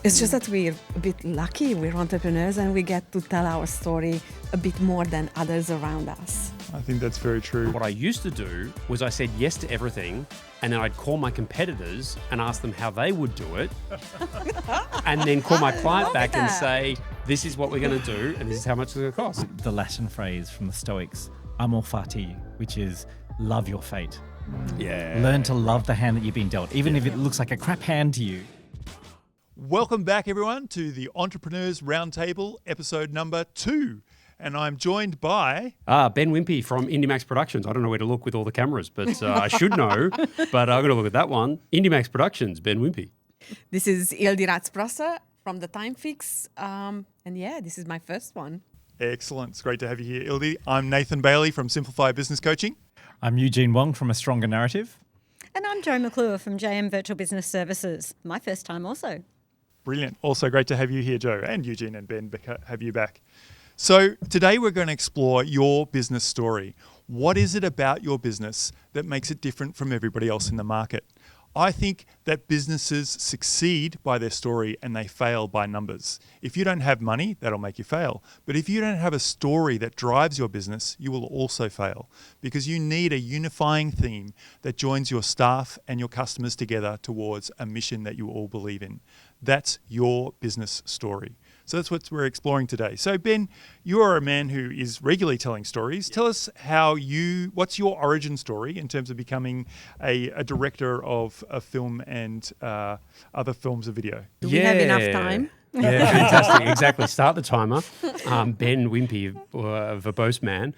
It's just that we're a bit lucky. We're entrepreneurs and we get to tell our story a bit more than others around us. I think that's very true. What I used to do was I said yes to everything, and then I'd call my competitors and ask them how they would do it, and then call my client back and say, this is what we're going to do, and this is how much it's going to cost. The Latin phrase from the Stoics, amor fati, which is love your fate. Yeah. Learn to love the hand that you've been dealt, even if it looks like a crap hand to you. Welcome back, everyone, to the Entrepreneurs Roundtable, episode number 2. And I'm joined by... Ben Whimpey from Indimax Productions. I don't know where to look with all the cameras, but I should know. But I'm going to look at that one. Indimax Productions, Ben Whimpey. This is Ildi Racz Prosser from the Time Fix. And yeah, this is my first one. Excellent. It's great to have you here, Ildi. I'm Nathan Bailey from Simplify Business Coaching. I'm Eugene Wong from A Stronger Narrative. And I'm Jo McClure from JM Virtual Business Services. My first time also. Brilliant. Also great to have you here, Jo, and Eugene and Ben, have you back. So today we're going to explore your business story. What is it about your business that makes it different from everybody else in the market? I think that businesses succeed by their story and they fail by numbers. If you don't have money, that'll make you fail. But if you don't have a story that drives your business, you will also fail because you need a unifying theme that joins your staff and your customers together towards a mission that you all believe in. That's your business story. So that's what we're exploring today. So Ben, you are a man who is regularly telling stories. Tell us what's your origin story in terms of becoming a director of a film and other films of video? Do we have enough time? Yeah, fantastic. Exactly. Start the timer. Ben Whimpey, verbose man.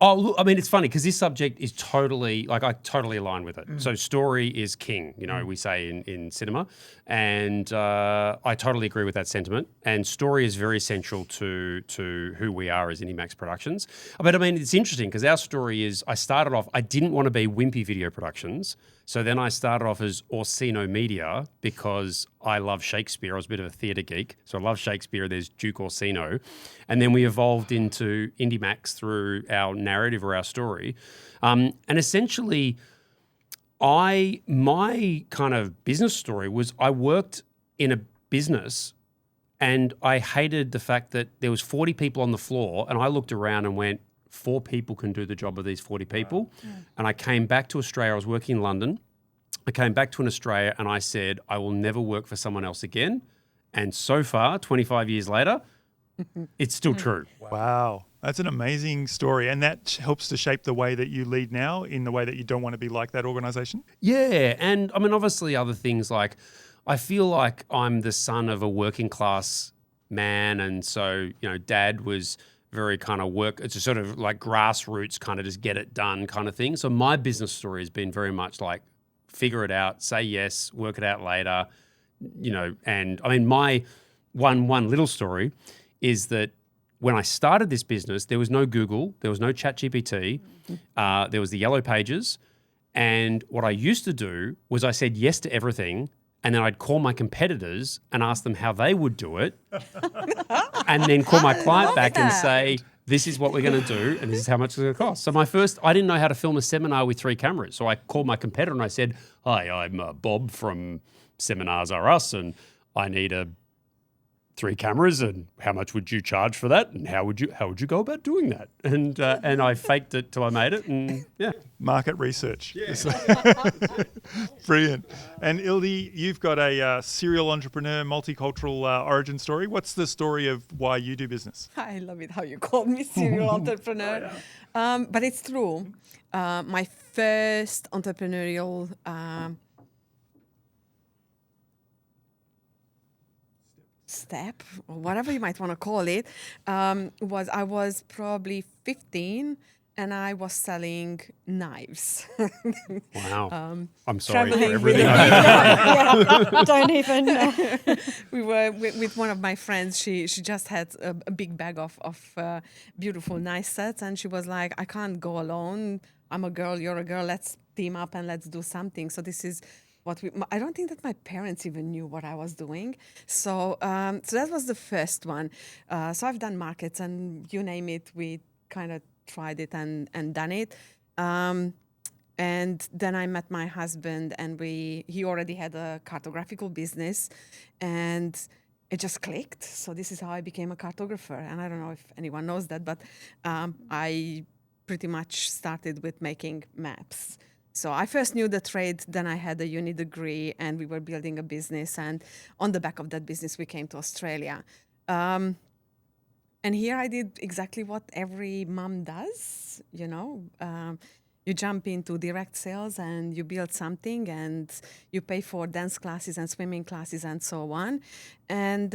Look, I mean, it's funny because this subject is totally, I totally align with it. So story is king, we say in cinema. And I totally agree with that sentiment. And story is very essential to who we are as Indimax Productions. But I mean, it's interesting because our story is, I didn't want to be Whimpey Video Productions. So then I started off as Orsino Media because I love Shakespeare. I was a bit of a theatre geek. So I love Shakespeare. There's Duke Orsino. And then we evolved into Indimax through our narrative or our story. And essentially, my kind of business story was I worked in a business and I hated the fact that there was 40 people on the floor and I looked around and went, 4 people can do the job of these 40 people. Wow. And I came back to Australia. I was working in London. I came back to Australia and I said, I will never work for someone else again. And so far, 25 years later, it's still true. Wow. That's an amazing story. And that helps to shape the way that you lead now in the way that you don't want to be like that organization? Yeah. And I mean, obviously other things like I feel like I'm the son of a working class man. And so, dad was very kind of work. It's a sort of like grassroots kind of just get it done kind of thing. So my business story has been very much like figure it out, say yes, work it out later, and I mean, my one little story is that when I started this business, there was no Google, there was no ChatGPT, there was the Yellow Pages. And what I used to do was I said yes to everything. And then I'd call my competitors and ask them how they would do it. And then call my client back and say, this is what we're going to do and this is how much it's going to cost. So I didn't know how to film a seminar with 3 cameras. So I called my competitor and I said, hi, I'm Bob from Seminars Are Us and I need 3 cameras and how much would you charge for that? And how would you go about doing that? And I faked it till I made it and yeah. Market research. Yeah. Brilliant. And Ildi, you've got a serial entrepreneur, multicultural origin story. What's the story of why you do business? I love it how you call me serial entrepreneur. But it's true. My first entrepreneurial step, or whatever you might want to call it, was I was probably 15 and I was selling knives. Wow. I'm sorry for traveling everything. Don't even. We were with one of my friends. She just had a big bag of beautiful knife sets, and she was like, I can't go alone. I'm a girl, you're a girl. Let's team up and let's do something. So this is I don't think that my parents even knew what I was doing. So that was the first one. So I've done markets and you name it, we kind of tried it and done it. And then I met my husband, and he already had a cartographical business, and it just clicked. So this is how I became a cartographer. And I don't know if anyone knows that, but I pretty much started with making maps. So I first knew the trade, then I had a uni degree, and we were building a business. And on the back of that business, we came to Australia. And here I did exactly what every mom does, you know. You jump into direct sales and you build something, and you pay for dance classes and swimming classes and so on. And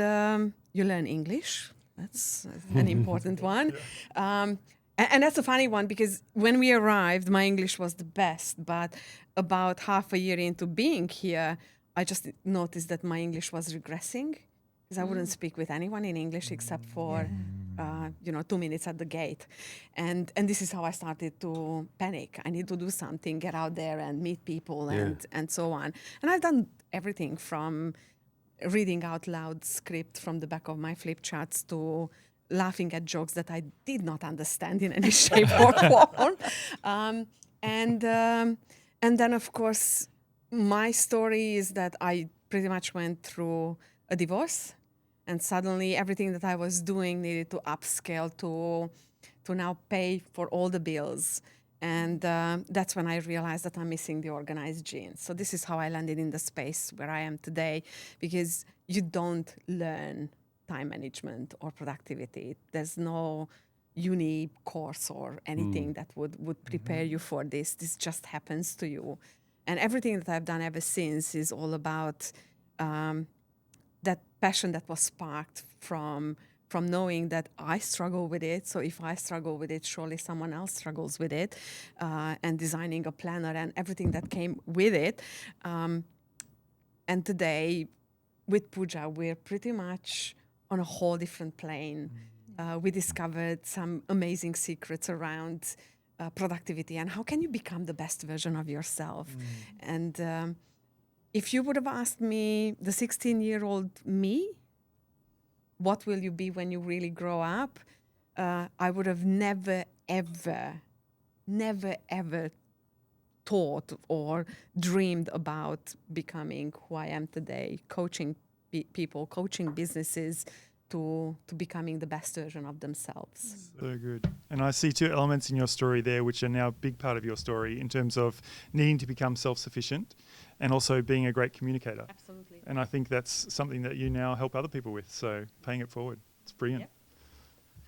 you learn English. That's an important one. And that's a funny one, because when we arrived, my English was the best. But about half a year into being here, I just noticed that my English was regressing, because I wouldn't speak with anyone in English except for 2 minutes at the gate. And this is how I started to panic. I need to do something, get out there and meet people and so on. And I've done everything from reading out loud script from the back of my flip charts to laughing at jokes that I did not understand in any shape or form. And then, of course, my story is that I pretty much went through a divorce. And suddenly everything that I was doing needed to upscale to now pay for all the bills. And that's when I realized that I'm missing the organized gene. So this is how I landed in the space where I am today, because you don't learn time management or productivity. There's no uni course or anything that would prepare you for this. This just happens to you. And everything that I've done ever since is all about that passion that was sparked from knowing that I struggle with it. So if I struggle with it, surely someone else struggles with it. And designing a planner and everything that came with it. And today, with Pooja, we're pretty much on a whole different plane. We discovered some amazing secrets around productivity and how can you become the best version of yourself. And if you would have asked me, the 16-year-old me, what will you be when you really grow up? I would have never, ever thought or dreamed about becoming who I am today, coaching people, coaching businesses to becoming the best version of themselves. So good. And I see two elements in your story there, which are now a big part of your story in terms of needing to become self-sufficient and also being a great communicator. Absolutely. And I think that's something that you now help other people with. So paying it forward. It's brilliant. Yep.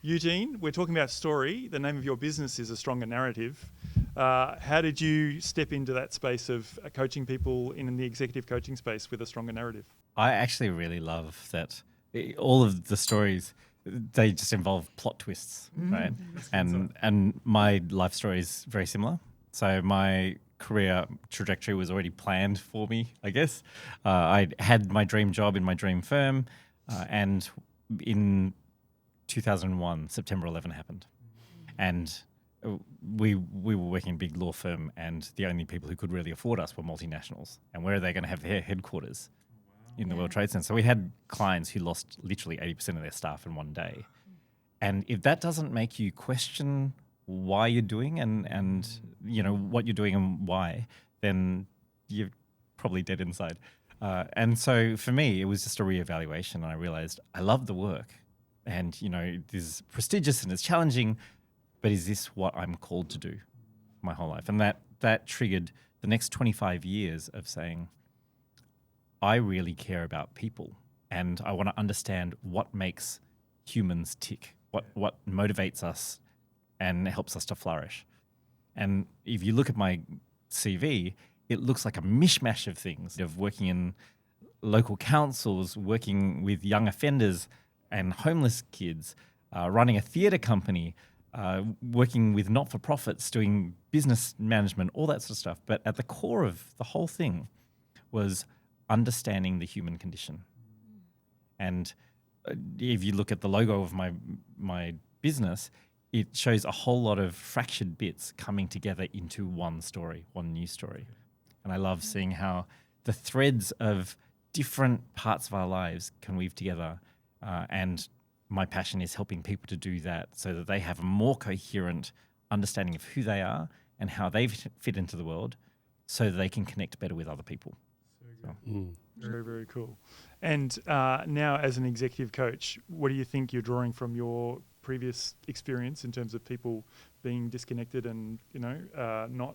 Eugene, we're talking about story. The name of your business is A Stronger Narrative. How did you step into that space of coaching people in the executive coaching space with A Stronger Narrative? I actually really love that all of the stories, they just involve plot twists, right? And my life story is very similar. So my career trajectory was already planned for me, I guess. I had my dream job in my dream firm, and in 2001, September 11 happened. And we were working in a big law firm, and the only people who could really afford us were multinationals. And where are they going to have their headquarters? In the World Trade Center. So we had clients who lost literally 80% of their staff in one day. And if that doesn't make you question why you're doing and you know what you're doing and why, then you're probably dead inside. And so for me, it was just a reevaluation, and I realized I love the work, and you know, this is prestigious and it's challenging, but is this what I'm called to do my whole life? And that triggered the next 25 years of saying, I really care about people, and I want to understand what makes humans tick, what motivates us and helps us to flourish. And if you look at my CV, it looks like a mishmash of things, of working in local councils, working with young offenders and homeless kids, running a theatre company, working with not-for-profits, doing business management, all that sort of stuff. But at the core of the whole thing was understanding the human condition. And if you look at the logo of my business, it shows a whole lot of fractured bits coming together into one story, one new story. And I love seeing how the threads of different parts of our lives can weave together. And my passion is helping people to do that so that they have a more coherent understanding of who they are and how they fit into the world so that they can connect better with other people. Very, very cool. And now as an executive coach, what do you think you're drawing from your previous experience in terms of people being disconnected and, not,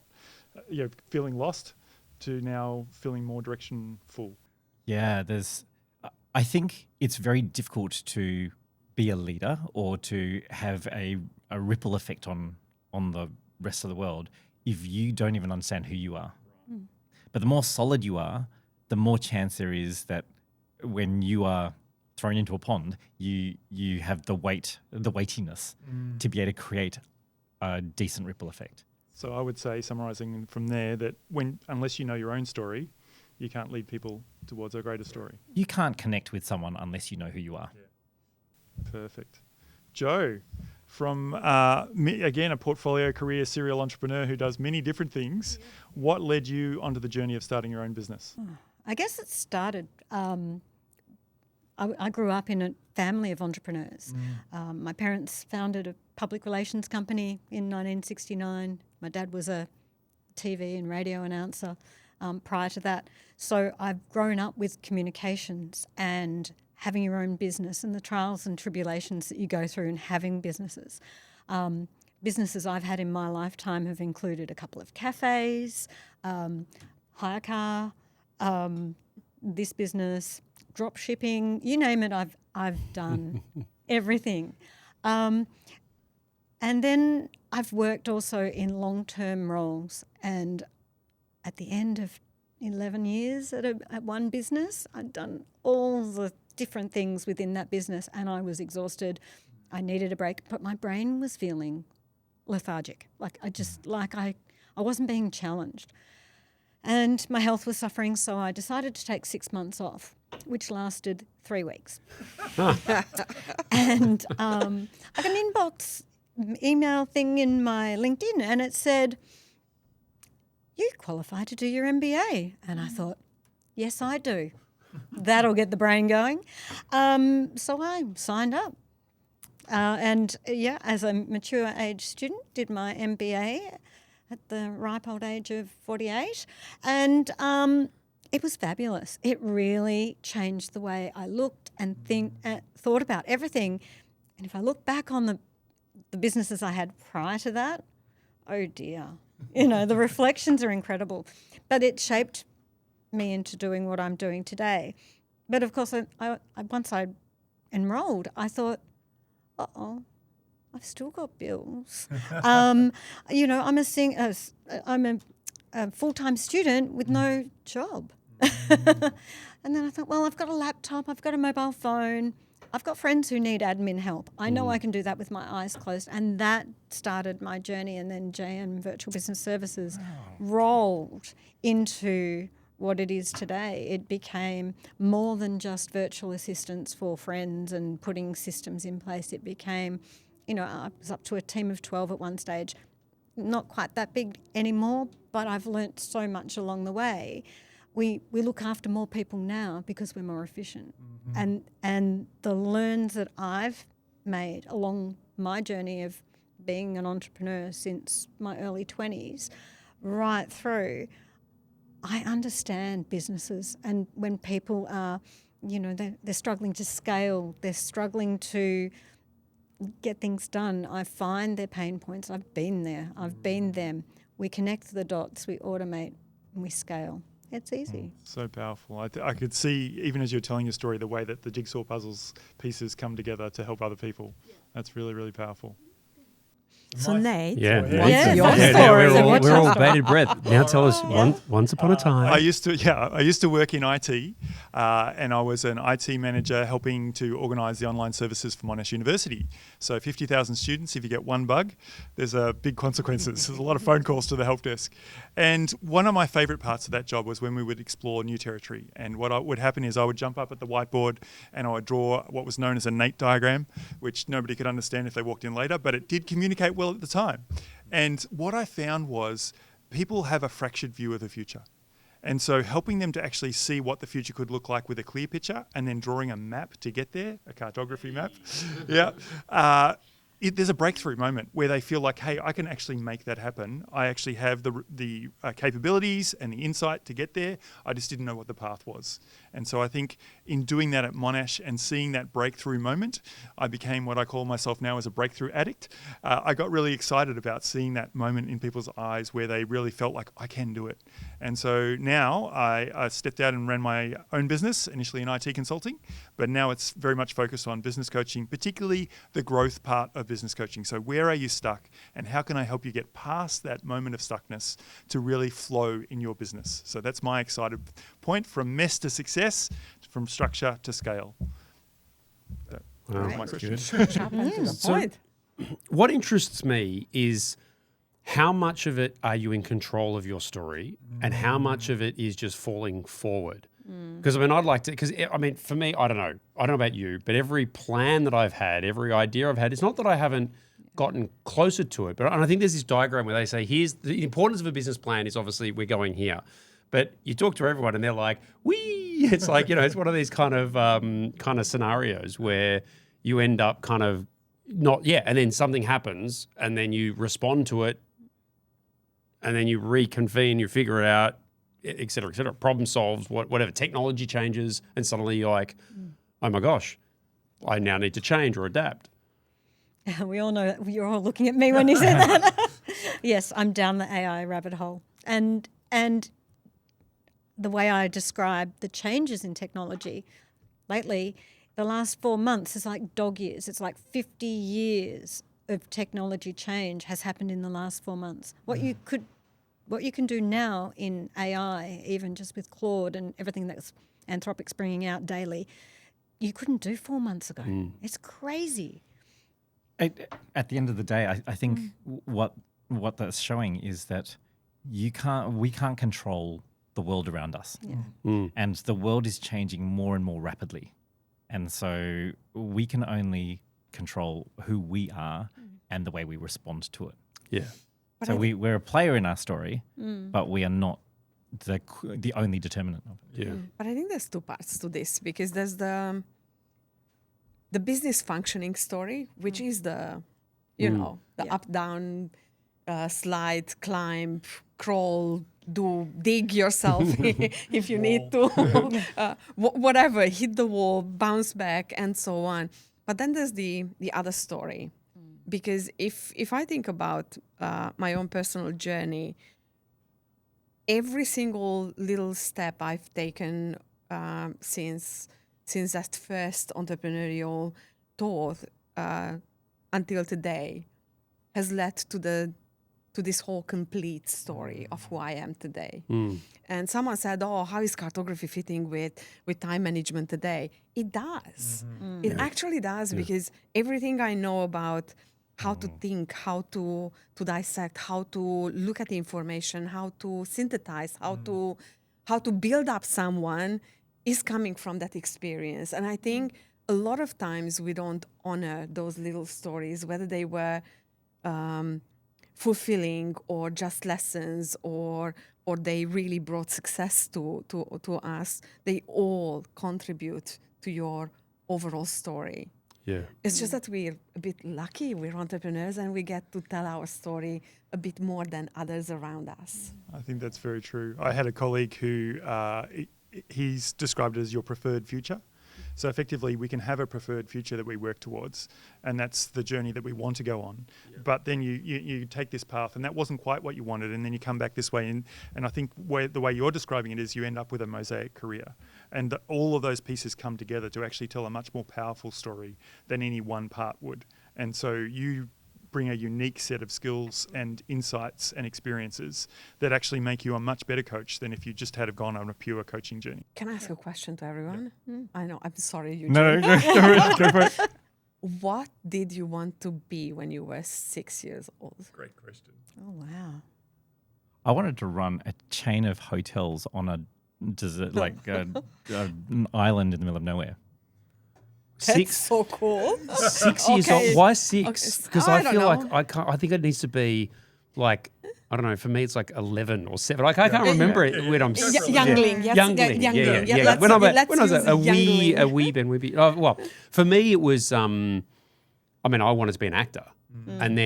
feeling lost to now feeling more directionful? Yeah, I think it's very difficult to be a leader or to have a ripple effect on the rest of the world if you don't even understand who you are. But the more solid you are, the more chance there is that when you are thrown into a pond, you have the weightiness to be able to create a decent ripple effect. So I would say, summarising from there, that unless you know your own story, you can't lead people towards a greater story. You can't connect with someone unless you know who you are. Yeah. Perfect. Joe, from, again, a portfolio career serial entrepreneur who does many different things, what led you onto the journey of starting your own business? I guess it started, I grew up in a family of entrepreneurs. My parents founded a public relations company in 1969. My dad was a TV and radio announcer prior to that. So I've grown up with communications and having your own business and the trials and tribulations that you go through in having businesses. Businesses I've had in my lifetime have included a couple of cafes, hire car, this business, drop shipping, you name it, I've done everything. And then I've worked also in long-term roles, and at the end of 11 years at one business, I'd done all the different things within that business and I was exhausted. I needed a break, but my brain was feeling lethargic. I wasn't being challenged. And my health was suffering, so I decided to take 6 months off, which lasted 3 weeks. And I got an inbox email thing in my LinkedIn, and it said, "You qualify to do your MBA." And I thought, yes, I do. That'll get the brain going. So I signed up. As a mature age student, did my MBA at the ripe old age of 48. And it was fabulous. It really changed the way I looked and thought about everything. And if I look back on the businesses I had prior to that, oh dear. The reflections are incredible. But it shaped me into doing what I'm doing today. But of course, once I enrolled, I thought, uh-oh, I've still got bills. I'm a full-time student with no job. And then I thought, well, I've got a laptop, I've got a mobile phone, I've got friends who need admin help. I know I can do that with my eyes closed. And that started my journey. And then JM Virtual Business Services rolled into what it is today. It became more than just virtual assistants for friends and putting systems in place. It became, I was up to a team of 12 at one stage. Not quite that big anymore, but I've learnt so much along the way. We look after more people now because we're more efficient. Mm-hmm. And the learns that I've made along my journey of being an entrepreneur since my early 20s right through, I understand businesses, and when people are, they're struggling to scale, they're struggling to get things done, I find their pain points. I've been there. I've been them. We connect the dots, we automate, and we scale. It's easy. So powerful. I could see, even as you're telling your story, the way that the jigsaw puzzles pieces come together to help other people. Yeah. That's really, really powerful. So Nate, yeah, your story. story. We're all bated breath. Now tell us, once upon a time. I used to work in IT, and I was an IT manager helping to organise the online services for Monash University. So 50,000 students, if you get one bug, there's big consequences. There's a lot of phone calls to the help desk. And one of my favourite parts of that job was when we would explore new territory. And what would happen is I would jump up at the whiteboard and I would draw what was known as a Nate diagram, which nobody could understand if they walked in later, but it did communicate well at the time. And what I found was people have a fractured view of the future. And so helping them to actually see what the future could look like with a clear picture and then drawing a map to get there, a cartography map, there's a breakthrough moment where they feel like, hey, I can actually make that happen. I actually have the capabilities and the insight to get there. I just didn't know what the path was. And so I think in doing that at Monash and seeing that breakthrough moment, I became what I call myself now as a breakthrough addict. I got really excited about seeing that moment in people's eyes where they really felt like, I can do it. And so now I stepped out and ran my own business, initially in IT consulting, but now it's very much focused on business coaching, particularly the growth part of business coaching. So where are you stuck and how can I help you get past that moment of stuckness to really flow in your business? So that's my excited point, from mess to success, from structure to scale. That was my question. So what interests me is how much of it are you in control of your story and how much of it is just falling forward? Because I mean, I'd like to, because I mean, for me, I don't know about you, but every plan that I've had, every idea I've had, it's not that I haven't gotten closer to it, but and I think there's this diagram where they say, here's the importance of a business plan is obviously we're going here. But you talk to everyone and they're like, wee, it's like, it's one of these kind of scenarios where you end up kind of and then something happens and then you respond to it and then you reconvene, you figure it out, et cetera, problem solves, whatever, technology changes, and suddenly you're like, oh my gosh, I now need to change or adapt. We all know that. You're all looking at me when you said that. Yes, I'm down the AI rabbit hole. And the way I describe the changes in technology lately, the last 4 months is like dog years. It's like 50 years of technology change has happened in the last 4 months. What you can do now in AI, even just with Claude and everything that's Anthropic's bringing out daily, you couldn't do 4 months ago. It's crazy. At the end of the day, I think what that's showing is that we can't control the world around us. And the world is changing more and more rapidly. And so we can only control who we are and the way we respond to it. Yeah. So we're a player in our story, but we are not the only determinant of it. Yeah. But I think there's two parts to this, because there's the business functioning story, which is the up, down, slide, climb, crawl, dig yourself if you need to, whatever, hit the wall, bounce back, and so on. But then there's the other story. Because if I think about my own personal journey, every single little step I've taken since that first entrepreneurial thought until today has led to this whole complete story of who I am today. And someone said, "Oh, how is cartography fitting with time management today?" It does. It actually does, because everything I know about how to think, how to dissect, how to look at the information, how to synthesize, how to build up someone is coming from that experience. And I think a lot of times we don't honor those little stories, whether they were fulfilling or just lessons or they really brought success to us. They all contribute to your overall story. Yeah. It's just that we're a bit lucky. We're entrepreneurs and we get to tell our story a bit more than others around us. I think that's very true. I had a colleague who he's described it as your preferred future. So effectively, we can have a preferred future that we work towards, and that's the journey that we want to go on. Yeah. But then you take this path, and that wasn't quite what you wanted, and then you come back this way. And I think the way you're describing it is you end up with a mosaic career. And all of those pieces come together to actually tell a much more powerful story than any one part would. And so you bring a unique set of skills and insights and experiences that actually make you a much better coach than if you just had gone on a pure coaching journey. Can I ask a question to everyone? Yeah. I know, I'm sorry, Eugene. No, go for it. What did you want to be when you were 6 years old? Great question. Oh, wow. I wanted to run a chain of hotels on a desert, like an island in the middle of nowhere. That's so cool. 6 years old. Why 6? Because Okay. I feel like I can't. I think it needs to be like, I don't know. For me, it's like 11 or 7. Like I can't remember it when I'm youngling. Yes, youngling. Yeah. When I was a wee Ben Whimpey. Oh, well, for me it was. I I mean, I wanted to be an actor. And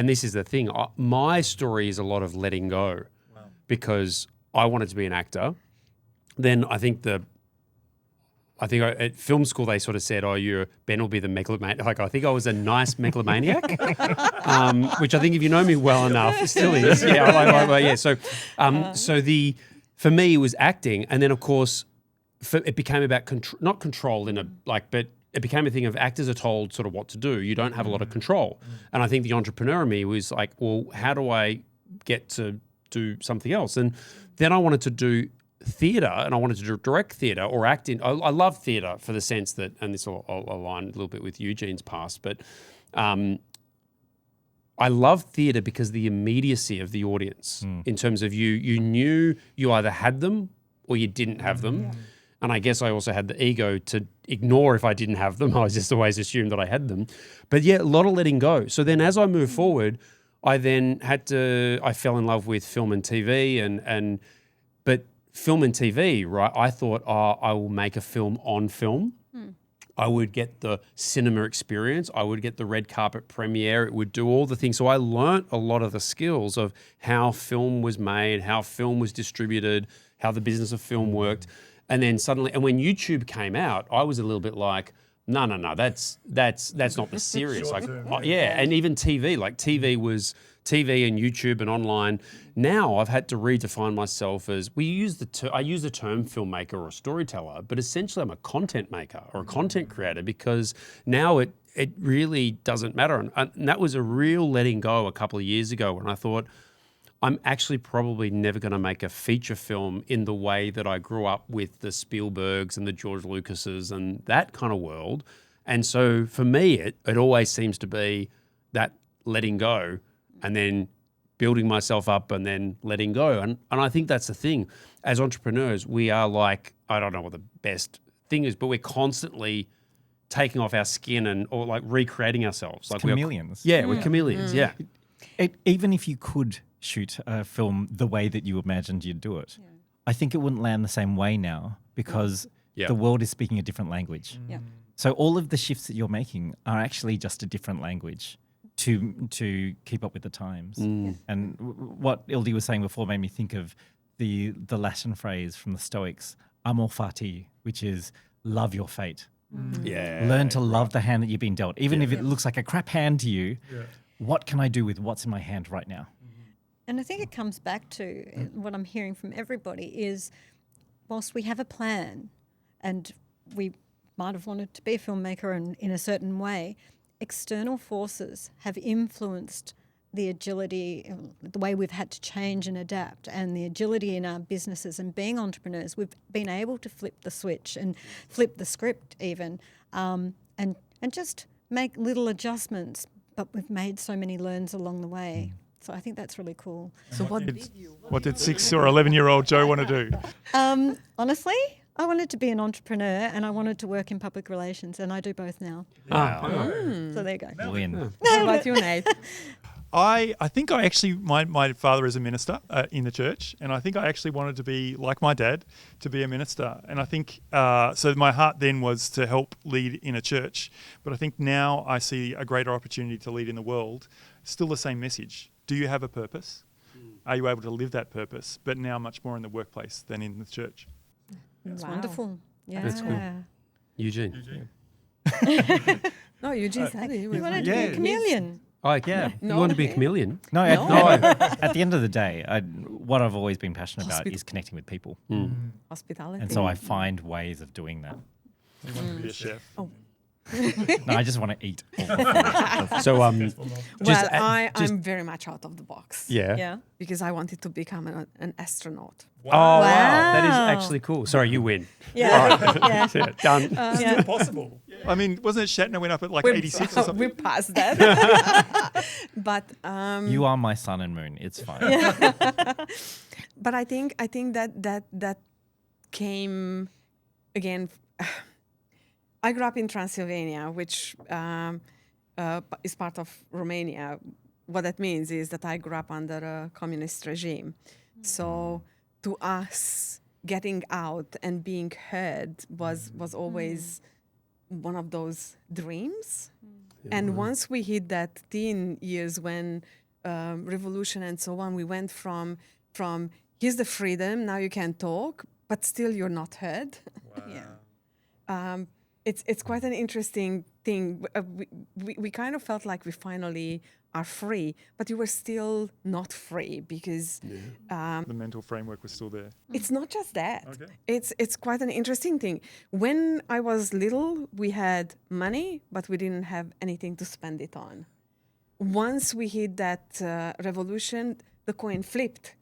this is the thing, my story is a lot of letting go because I wanted to be an actor. Then I think at film school they sort of said, "Oh, Ben will be the megalomaniac." Like I think I was a nice megalomaniac, which I think if you know me well enough, it still is. Yeah, So, for me it was acting, and then of course, it became about not control but it became a thing of actors are told sort of what to do. You don't have a lot of control, and I think the entrepreneur in me was like, well, how do I get to do something else? And then I wanted to do theatre, and I wanted to direct theatre or act in. I love theatre for the sense that, and this will align a little bit with Eugene's past, but I love theatre because the immediacy of the audience in terms of you knew you either had them or you didn't have them. Yeah. And I guess I also had the ego to ignore if I didn't have them. I just always assumed that I had them. But yeah, a lot of letting go. So then as I moved forward, I fell in love with film and TV but film and TV, right? I thought, I will make a film on film. I would get the cinema experience. I would get the red carpet premiere. It would do all the things. So I learnt a lot of the skills of how film was made, how film was distributed, how the business of film worked. And then suddenly, and when YouTube came out, I was a little bit like, no, that's not the serious. And even TV, like TV and YouTube and online. Now I've had to redefine myself as I use the term filmmaker or storyteller, but essentially I'm a content maker or a content creator because now it really doesn't matter. And that was a real letting go a couple of years ago when I thought, I'm actually probably never going to make a feature film in the way that I grew up with the Spielbergs and the George Lucases and that kind of world. And so for me, it always seems to be that letting go and then building myself up and then letting go. And I think that's the thing. As entrepreneurs, we are like, I don't know what the best thing is, but we're constantly taking off our skin or like recreating ourselves. Like chameleons. We're chameleons, yeah. Even if you could shoot a film the way that you imagined you'd do it, I think it wouldn't land the same way now because the world is speaking a different language. So all of the shifts that you're making are actually just a different language to keep up with the times. And what Ildi was saying before made me think of the Latin phrase from the Stoics, amor fati, which is love your fate. Learn to love the hand that you've been dealt. Even if it looks like a crap hand to you, what can I do with what's in my hand right now? And I think it comes back to what I'm hearing from everybody is whilst we have a plan and we might have wanted to be a filmmaker in a certain way, external forces have influenced the agility, the way we've had to change and adapt, and the agility in our businesses and being entrepreneurs. We've been able to flip the switch and flip the script even, and just make little adjustments, but we've made so many learns along the way. So I think that's really cool. So what did 6 or 11-year-old Joe want to do? Honestly, I wanted to be an entrepreneur and I wanted to work in public relations, and I do both now. So there you go. Win. What about you, Nate? I think I actually, my father is a minister in the church, and I think I actually wanted to be, like my dad, to be a minister. And I think, so my heart then was to help lead in a church, but I think now I see a greater opportunity to lead in the world. Still the same message. Do you have a purpose? Are you able to live that purpose? But now much more in the workplace than in the church. That's wonderful. Yeah. That's cool. Eugene. No, Eugene said he You wanted to be a chameleon. Oh, yeah. No. You want to be a chameleon? No, at the end of the day, what I've always been passionate about is connecting with people. Hospitality. And so I find ways of doing that. You want to be a chef. No, I just want to eat. So, I'm very much out of the box. Yeah. Because I wanted to become an astronaut. Oh, wow. That is Wow. actually cool. Sorry, you win. Yeah. Yeah. Yeah, done. Yeah. Possible. I mean, wasn't it Shatner went up at like 86 or something? We're past that. But You are my sun and moon. It's fine. but I think that came again. I grew up in Transylvania, which is part of Romania. What that means is that I grew up under a communist regime. So to us, getting out and being heard was always one of those dreams. And once we hit that teen years when revolution and so on, we went from here's the freedom, now you can talk, but still you're not heard. Yeah. It's quite an interesting thing. We kind of felt like we finally are free, but you were still not free because The mental framework was still there. it's not just that. Okay. It's quite an interesting thing. When I was little, we had money, but we didn't have anything to spend it on. Once we hit that revolution, the coin flipped.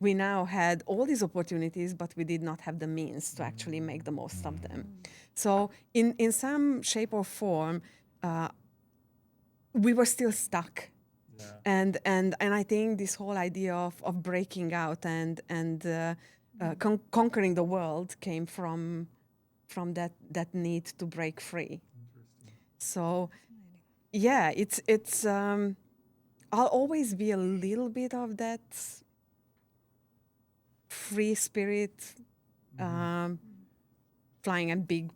We now had all these opportunities, but we did not have the means to actually make the most of them. So in some shape or form, we were still stuck. And I think this whole idea of breaking out and conquering the world came from that need to break free. So yeah, it's I'll always be a little bit of that free spirit, flying a big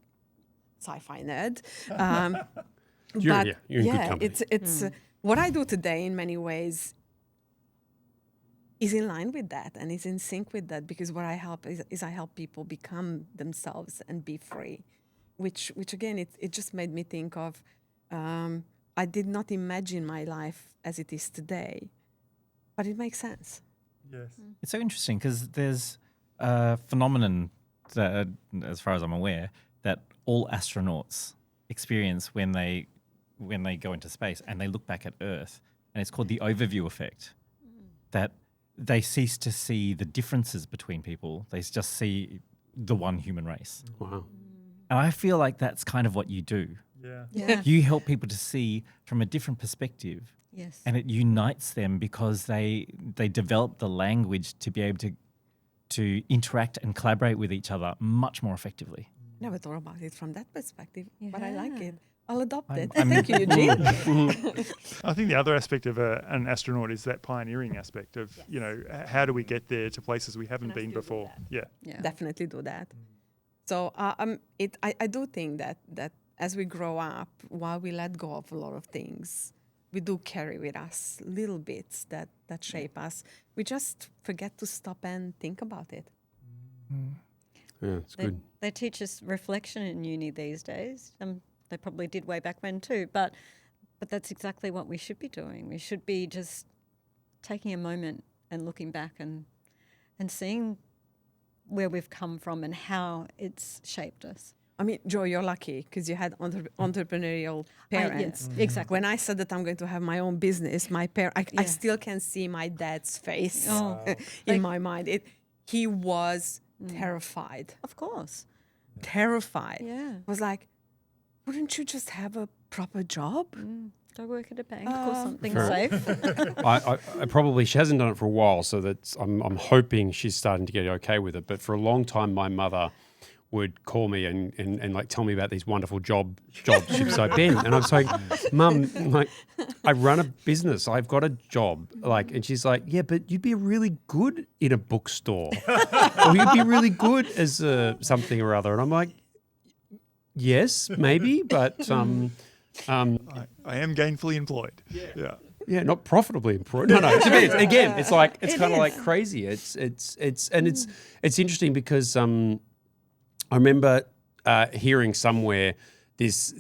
sci-fi nerd. You're in good company. It's what I do today in many ways is in line with that and is in sync with that, because what I help is I help people become themselves and be free, which again, it just made me think of, I did not imagine my life as it is today, but it makes sense. Yes. It's so interesting because there's a phenomenon that, as far as I'm aware, that all astronauts experience when they go into space and they look back at Earth, and it's called the overview effect. That they cease to see the differences between people; they just see the one human race. Wow. And I feel like that's kind of what you do. Yeah. Yeah. You help people to see from a different perspective, Yes. and it unites them because they develop the language to be able to interact and collaborate with each other much more effectively. Never thought about it from that perspective, but I like Yeah. it. I'll adopt it. I'm- Thank you, Eugene. I think the other aspect of an astronaut is that pioneering aspect of, how do we get there to places we haven't been before? Yeah. Yeah. Definitely do that. So I do think that as we grow up, while we let go of a lot of things, we do carry with us little bits that shape us. We just forget to stop and think about it. Yeah, it's good. They teach us reflection in uni these days. They probably did way back when too, but that's exactly what we should be doing. We should be just taking a moment and looking back and seeing where we've come from and how it's shaped us. I mean, Joe, you're lucky because you had entrepreneurial parents. Exactly. When I said that I'm going to have my own business, I Yeah. still can see my dad's face Oh. in my mind. He was terrified. Of course. Terrified. Yeah. Was like, wouldn't you just have a proper job? Go work at a bank or something Fair. safe. I probably, she hasn't done it for a while, so I'm hoping she's starting to get okay with it. But for a long time, my mother would call me and like tell me about these wonderful jobs. She'd be like, Ben, and I was like, Mum, like, I run a business. I've got a job. Like, and she's like, yeah, but you'd be really good in a bookstore, or you'd be really good as something or other. And I'm like, yes, maybe, but I am gainfully employed. Yeah. yeah, not profitably employed. No. To me, it's like it's kind of like crazy. It's interesting because I remember hearing somewhere this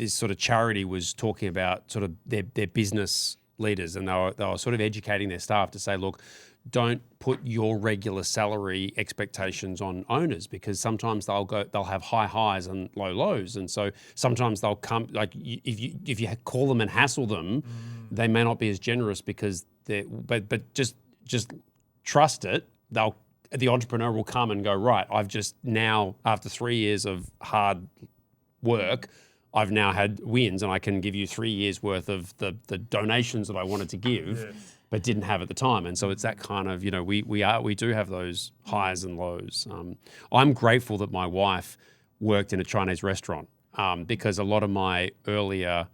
sort of charity was talking about sort of their business leaders, and they were sort of educating their staff to say, look, don't put your regular salary expectations on owners, because sometimes they'll have high highs and low lows, and so sometimes they'll come, like, if you call them and hassle them, they may not be as generous because but just trust it. The entrepreneur will come and go, right, I've just now, after 3 years of hard work, I've now had wins, and I can give you 3 years worth of the donations that I wanted to give, but didn't have at the time. And so it's that kind of, we do have those highs and lows. I'm grateful that my wife worked in a Chinese restaurant because a lot of my earlier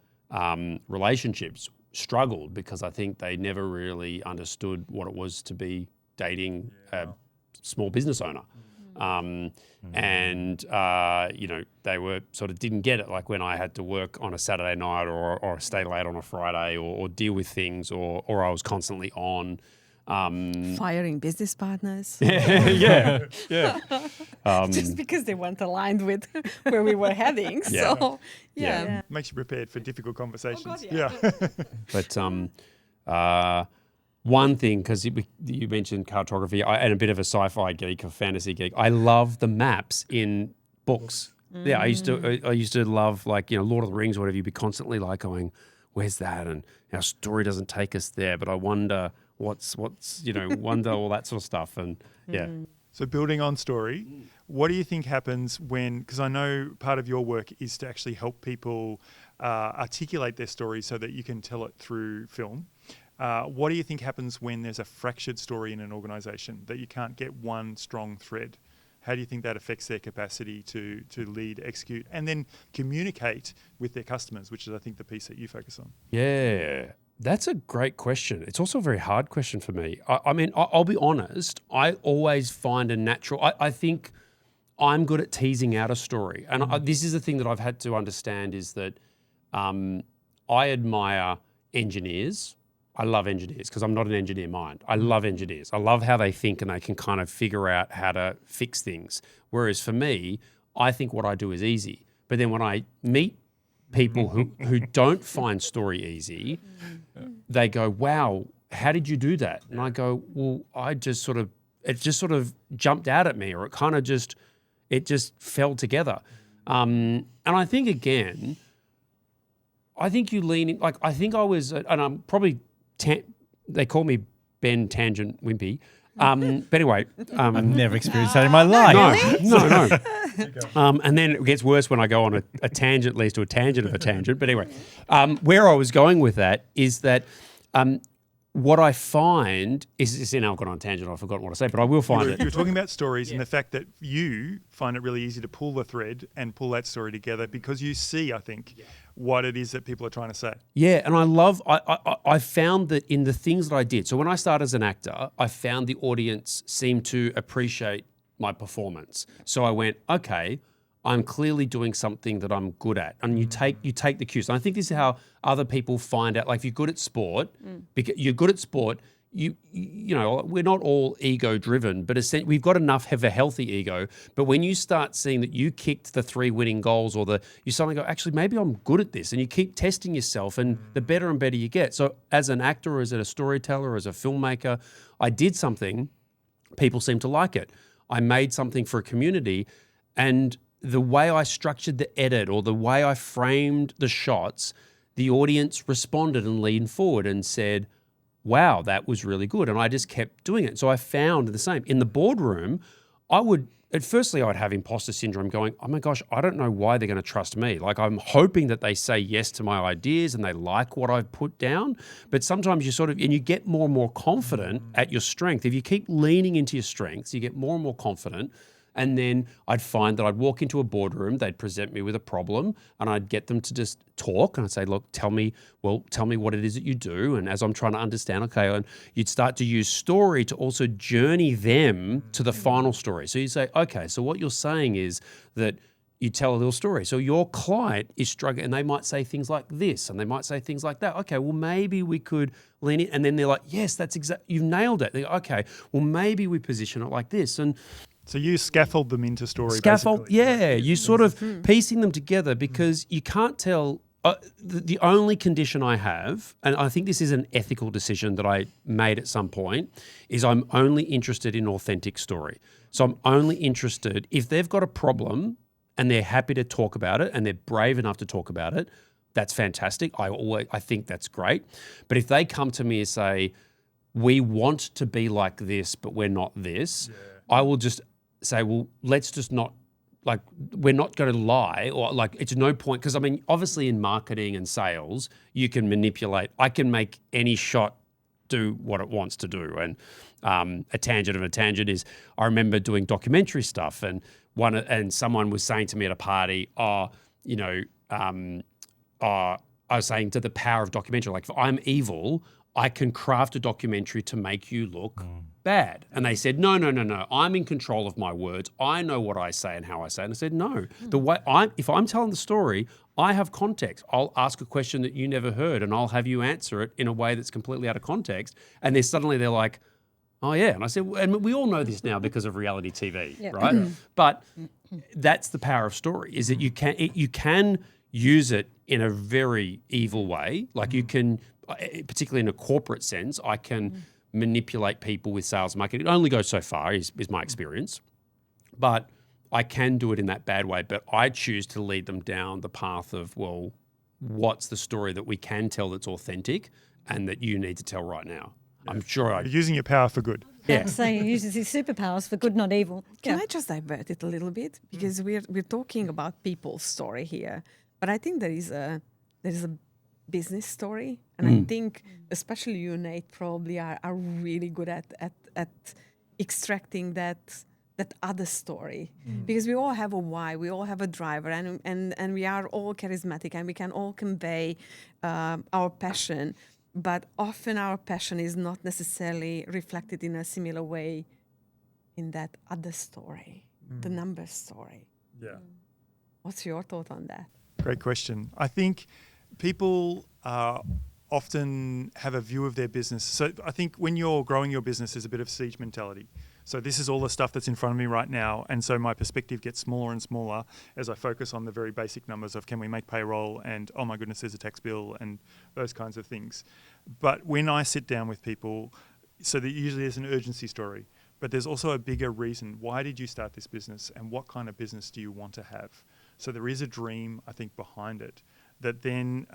relationships struggled because I think they never really understood what it was to be dating a small business owner. And, they were sort of didn't get it. Like when I had to work on a Saturday night or stay late on a Friday or deal with things or I was constantly on. Firing business partners. yeah. Just because they weren't aligned with where we were heading. Yeah. So, Yeah. yeah. Makes you prepared for difficult conversations. God, yeah. But one thing, because you mentioned cartography, and a bit of a sci-fi geek or fantasy geek, I love the maps in books. Yeah, I used to love Lord of the Rings or whatever. You'd be constantly like going, "Where's that?" And our story doesn't take us there, but I wonder what's wonder all that sort of stuff. And yeah. So building on story, what do you think happens when, because I know part of your work is to actually help people articulate their story so that you can tell it through film. What do you think happens when there's a fractured story in an organisation, that you can't get one strong thread? How do you think that affects their capacity to lead, execute, and then communicate with their customers, which is, I think, the piece that you focus on? Yeah, that's a great question. It's also a very hard question for me. I mean, I'll be honest, I always find a natural... I think I'm good at teasing out a story. And this is the thing that I've had to understand is that I admire engineers. I love engineers because I'm not an engineer mind. I love engineers. I love how they think and they can kind of figure out how to fix things. Whereas for me, I think what I do is easy. But then when I meet people who don't find story easy, they go, "Wow, how did you do that?" And I go, "Well, it just sort of jumped out at me, or it just fell together." And I think again, I think you lean in, like I think I was, and I'm probably, they call me Ben Tangent Whimpey. But anyway. I've never experienced that in my life. No. And then it gets worse when I go on a tangent leads to a tangent of a tangent. But anyway, where I was going with that is that what I find is, I've gone on a tangent, I've forgotten what I say, but I will find it. You're talking about stories and the fact that you find it really easy to pull the thread and pull that story together because you see, I think, what it is that people are trying to say. Yeah, and I found that in the things that I did, so when I started as an actor, I found the audience seemed to appreciate my performance. So I went, okay, I'm clearly doing something that I'm good at. And you take the cues. And I think this is how other people find out, like if you're good at sport, because you're good at sport, you know, we're not all ego driven, but we've got enough of a healthy ego. But when you start seeing that you kicked the 3 winning goals you suddenly go, actually, maybe I'm good at this. And you keep testing yourself and the better and better you get. So as an actor, or as a storyteller, or as a filmmaker, I did something, people seem to like it. I made something for a community, and the way I structured the edit or the way I framed the shots, the audience responded and leaned forward and said, wow, that was really good. And I just kept doing it. So I found the same. In the boardroom, I would have imposter syndrome going, oh my gosh, I don't know why they're going to trust me. Like I'm hoping that they say yes to my ideas and they like what I've put down. But sometimes you get more and more confident at your strength. If you keep leaning into your strengths, you get more and more confident. And then I'd find that I'd walk into a boardroom, they'd present me with a problem, and I'd get them to just talk. And I'd say, look, tell me what it is that you do. And as I'm trying to understand, okay, and you'd start to use story to also journey them to the final story. So you say, okay, so what you're saying is that you tell a little story. So your client is struggling, and they might say things like this, and they might say things like that. Okay, well, maybe we could lean in. And then they're like, yes, that's you've nailed it. They go, okay, well, maybe we position it like this. And so you scaffold them into story. Scaffold, basically. yeah. You sort of piecing them together because you can't tell. The only condition I have, and I think this is an ethical decision that I made at some point, is I'm only interested in authentic story. So I'm only interested if they've got a problem and they're happy to talk about it and they're brave enough to talk about it. That's fantastic. I think that's great. But if they come to me and say, we want to be like this, but we're not this, I will just say, well, let's just not, like, we're not going to lie, or like, it's no point. Because I mean, obviously in marketing and sales, you can manipulate. I can make any shot do what it wants to do. And a tangent of a tangent is, I remember doing documentary stuff, and someone was saying to me at a party, I was saying to the power of documentary, like if I'm evil, I can craft a documentary to make you look bad. And they said, no, I'm in control of my words. I know what I say and how I say it. And I said, no, if I'm telling the story, I have context. I'll ask a question that you never heard and I'll have you answer it in a way that's completely out of context. And then suddenly they're like, oh yeah. And I said, and we all know this now because of reality TV, right? But that's the power of story, is that you can use it in a very evil way. Like you can, particularly in a corporate sense, I can manipulate people with sales marketing. It only goes so far, is my experience. But I can do it in that bad way. But I choose to lead them down the path of, well, what's the story that we can tell that's authentic and that you need to tell right now? I'm sure You're using your power for good. Yeah. So he uses his superpowers for good, not evil. Can I just divert it a little bit? Because we're talking about people's story here. But I think there is a business story. And I think especially you, Nate, probably are really good at extracting that other story. Because we all have a why, we all have a driver, and we are all charismatic and we can all convey our passion. But often our passion is not necessarily reflected in a similar way in that other story, the numbers story. Yeah. What's your thought on that? Great question. I think people often have a view of their business. So I think when you're growing your business, there's a bit of siege mentality. So this is all the stuff that's in front of me right now. And so my perspective gets smaller and smaller as I focus on the very basic numbers of can we make payroll and, oh my goodness, there's a tax bill and those kinds of things. But when I sit down with people, so that usually there's an urgency story, but there's also a bigger reason. Why did you start this business and what kind of business do you want to have? So there is a dream, I think, behind it. That then,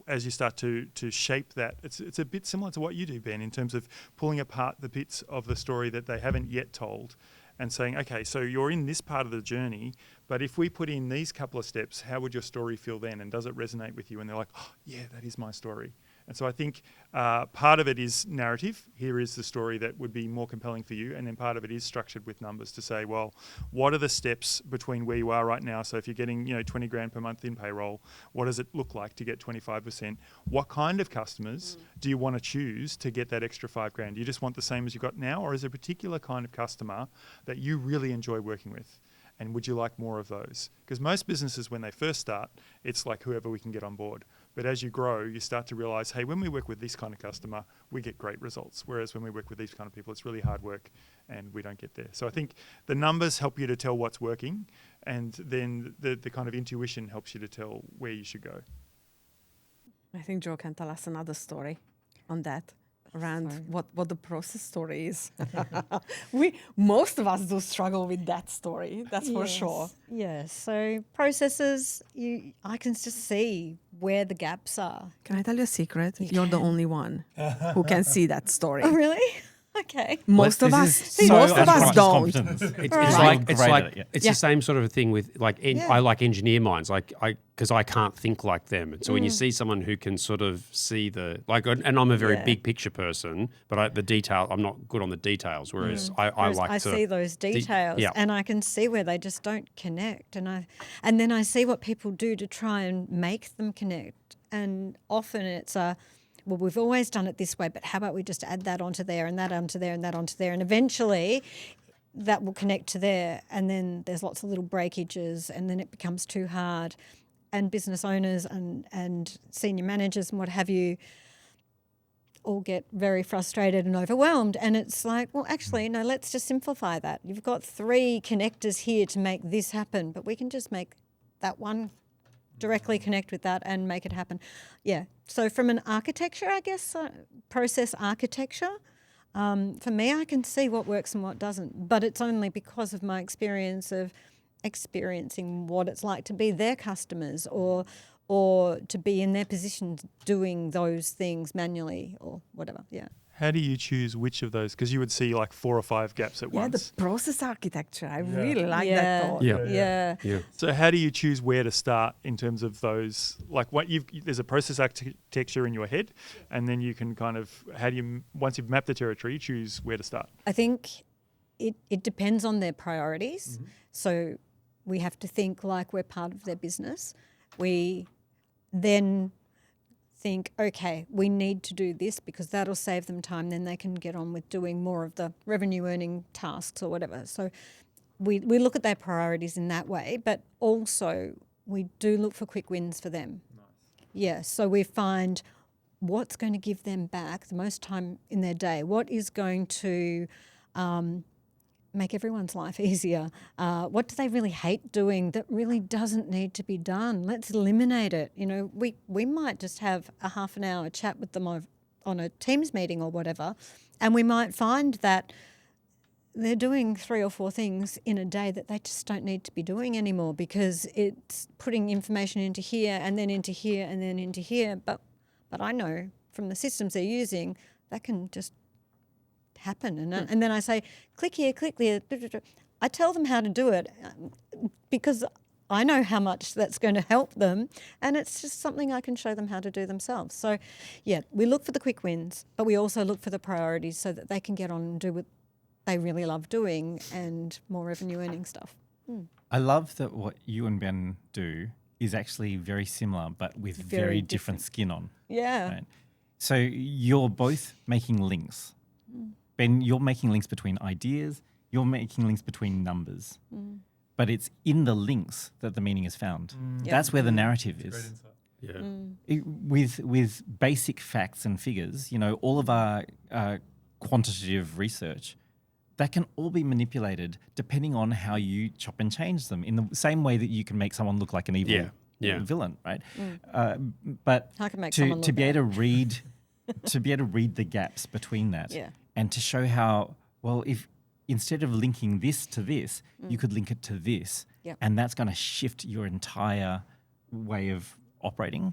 as you start to shape that, it's a bit similar to what you do, Ben, in terms of pulling apart the bits of the story that they haven't yet told and saying, okay, so you're in this part of the journey, but if we put in these couple of steps, how would your story feel then? And does it resonate with you? And they're like, oh, yeah, that is my story. And so I think part of it is narrative. Here is the story that would be more compelling for you. And then part of it is structured with numbers to say, well, what are the steps between where you are right now? So if you're getting 20 grand per month in payroll, what does it look like to get 25%? What kind of customers do you want to choose to get that extra 5 grand? Do you just want the same as you got now? Or is there a particular kind of customer that you really enjoy working with? And would you like more of those? Because most businesses, when they first start, it's like whoever we can get on board. But as you grow, you start to realize, hey, when we work with this kind of customer, we get great results. Whereas when we work with these kind of people, it's really hard work and we don't get there. So I think the numbers help you to tell what's working, and then the kind of intuition helps you to tell where you should go. I think Joe can tell us another story on that, around what the process story is. Most of us do struggle with that story, that's for sure. Yes. So processes, I can just see where the gaps are. Can I tell you a secret? You're the only one who can see that story. Oh, really? Okay. Most of us don't. It's the same sort of thing with I like engineer minds, because I can't think like them. And so when you see someone who can sort of see and I'm a very big picture person, but I'm not good on the details. Whereas I see those details and I can see where they just don't connect. And then I see what people do to try and make them connect. And often it's well, we've always done it this way, but how about we just add that onto there and that onto there and that onto there, and eventually that will connect to there, and then there's lots of little breakages, and then it becomes too hard. And business owners and senior managers and what have you all get very frustrated and overwhelmed. And it's like, well, actually, no, let's just simplify that. You've got 3 connectors here to make this happen, but we can just make that one directly connect with that and make it happen. Yeah. So from an architecture, I guess, process architecture, for me, I can see what works and what doesn't, but it's only because of my experience of experiencing what it's like to be their customers or to be in their position doing those things manually or whatever. Yeah. How do you choose which of those? Because you would see like 4 or 5 gaps at once. Yeah, the process architecture. I really like that thought. Yeah. So how do you choose where to start in terms of those? Like there's a process architecture in your head, and then you can kind of, once you've mapped the territory, choose where to start? I think it depends on their priorities. Mm-hmm. So we have to think like we're part of their business. We then think, okay, we need to do this because that'll save them time. Then they can get on with doing more of the revenue earning tasks or whatever. So we look at their priorities in that way, but also we do look for quick wins for them. Nice. Yeah, so we find what's going to give them back the most time in their day, what is going to make everyone's life easier. What do they really hate doing that really doesn't need to be done? Let's eliminate it. You know, we might just have a half an hour chat with them on a Teams meeting or whatever, and we might find that they're doing 3 or 4 things in a day that they just don't need to be doing anymore because it's putting information into here and then into here and then into here. But I know from the systems they're using, that can just happen. And then I say, click here, click there. I tell them how to do it because I know how much that's going to help them, and it's just something I can show them how to do themselves. So, yeah, we look for the quick wins, but we also look for the priorities so that they can get on and do what they really love doing and more revenue earning stuff. I love that what you and Ben do is actually very similar, but with very different skin on. Yeah. Right? So you're both making links. Ben, you're making links between ideas, you're making links between numbers. But it's in the links that the meaning is found. That's where the narrative is. Yeah. With basic facts and figures, you know, all of our quantitative research, that can all be manipulated depending on how you chop and change them in the same way that you can make someone look like an evil villain, right? But I can make to be able to read the gaps between that and to show how, well, if instead of linking this to this, you could link it to this, and that's going to shift your entire way of operating.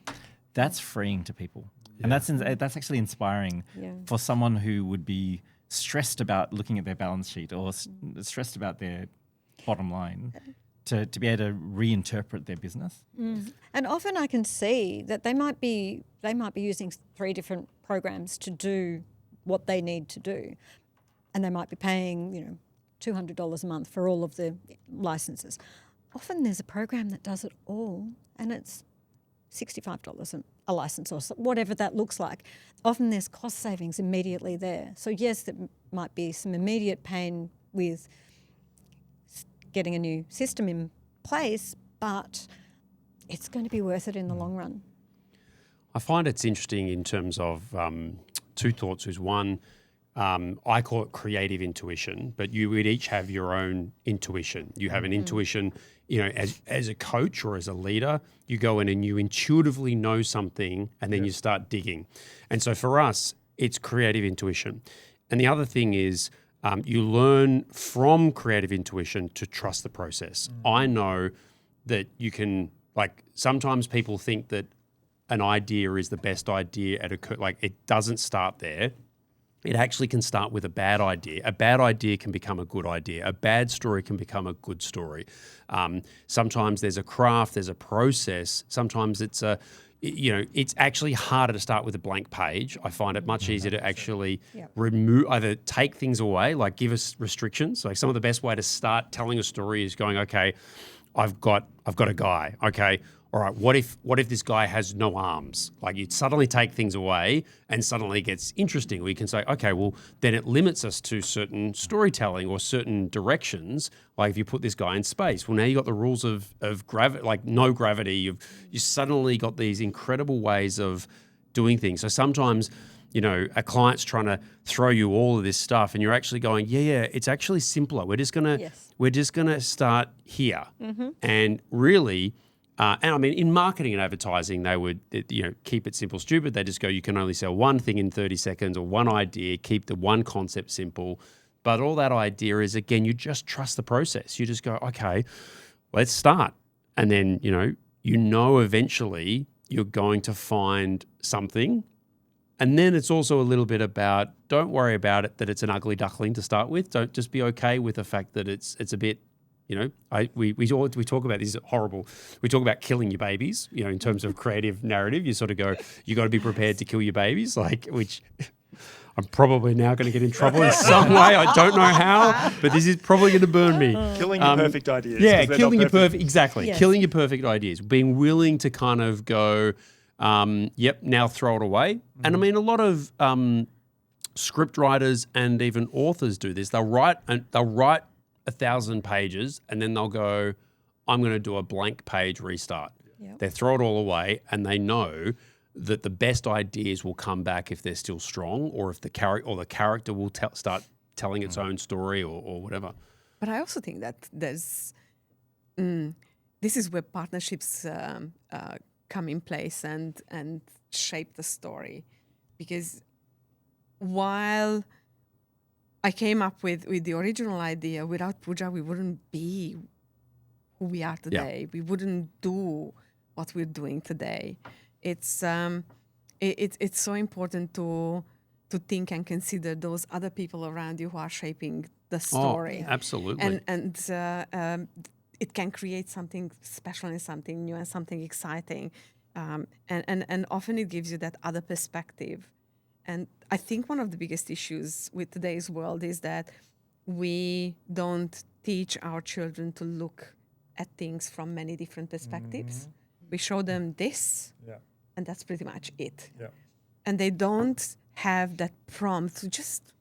That's freeing to people. And that's actually inspiring for someone who would be stressed about looking at their balance sheet or stressed about their bottom line to be able to reinterpret their business. And often I can see that they might be using 3 different programs to do what they need to do, and they might be paying, you know, $200 a month for all of the licenses. Often there's a program that does it all, and it's $65 a license or whatever that looks like. Often there's cost savings immediately there. So yes, there might be some immediate pain with getting a new system in place, but it's going to be worth it in the long run. I find it's interesting in terms of 2 thoughts. Is one, I call it creative intuition, but you would each have your own intuition. You have an intuition, you know, as a coach or as a leader, you go in and you intuitively know something and then you start digging. And so for us, it's creative intuition. And the other thing is you learn from creative intuition to trust the process. I know that you can, like, sometimes people think that an idea is the best idea like it doesn't start there. It actually can start with a bad idea. A bad idea can become a good idea. A bad story can become a good story. Sometimes there's a craft, there's a process. Sometimes it's it's actually harder to start with a blank page. I find it much easier to actually either take things away, like give us restrictions. Like some of the best way to start telling a story is going, okay, I've got a guy. Okay. All right, what if this guy has no arms? Like you suddenly take things away and suddenly it gets interesting. We can say, okay, well, then it limits us to certain storytelling or certain directions. Like if you put this guy in space, well, now you got the rules of gravity, like no gravity. You suddenly got these incredible ways of doing things. So sometimes, you know, a client's trying to throw you all of this stuff and you're actually going, it's actually simpler. We're just gonna start here. And really, and I mean, in marketing and advertising, they would, keep it simple, stupid. They just go, you can only sell one thing in 30 seconds or one idea, keep the one concept simple. But all that idea is, again, you just trust the process. You just go, okay, let's start. And then, eventually you're going to find something. And then it's also a little bit about, don't worry about it, that it's an ugly duckling to start with. Don't just be okay with the fact that it's a bit, we talk about this horrible. We talk about killing your babies, in terms of creative narrative. You sort of go, you got to be prepared to kill your babies, which I'm probably now going to get in trouble in some way. I don't know how, but this is probably going to burn me. Killing your perfect ideas. Yeah, killing your perfect, exactly. Yes. Killing your perfect ideas. Being willing to kind of go, Yep, now throw it away. And I mean, a lot of script writers and even authors do this. They'll write 1,000 pages and then they'll go, I'm going to do a blank page restart. Yep. They throw it all away and they know that the best ideas will come back if they're still strong, or if the character will start telling its own story, or whatever. But I also think that there's this is where partnerships come in place and shape the story, because while I came up with the original idea, without Pooja we wouldn't be who we are today. Yeah. We wouldn't do what we're doing today. It's so important to think and consider those other people around you who are shaping the story. Oh, absolutely. And it can create something special and something new and something exciting. And often it gives you that other perspective. And I think one of the biggest issues with today's world is that we don't teach our children to look at things from many different perspectives. Mm-hmm. We show them this, and that's pretty much it. Yeah. And they don't have that prompt to just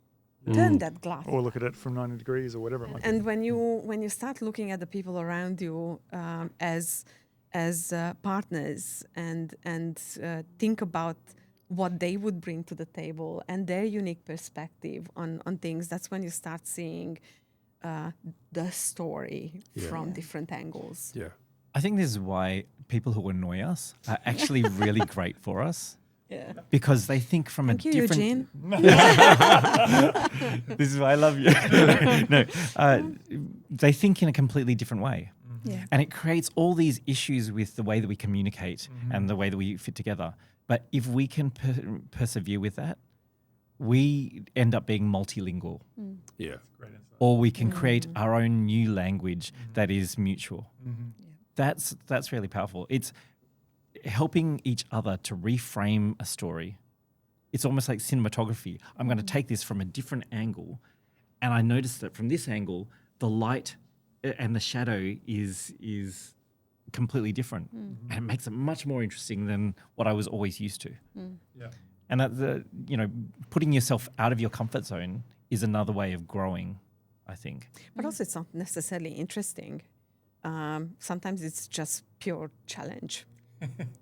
turn that glass. Or look at it from 90 degrees or whatever it might be. And when you start looking at the people around you as partners and think about what they would bring to the table and their unique perspective on things, that's when you start seeing the story from different angles. Yeah. I think this is why people who annoy us are actually really great for us. Yeah. Because they think from Thank a you, different... Eugene. This is why I love you. They think in a completely different way. Yeah. And it creates all these issues with the way that we communicate and the way that we fit together. But if we can persevere with that, we end up being multilingual. Yeah. Or we can create our own new language that is mutual. That's really powerful. It's helping each other to reframe a story. It's almost like cinematography. I'm going to take this from a different angle, and I notice that from this angle, the light and the shadow is completely different, and it makes it much more interesting than what I was always used to. Yeah. And that putting yourself out of your comfort zone is another way of growing, I think. But also it's not necessarily interesting. Sometimes it's just pure challenge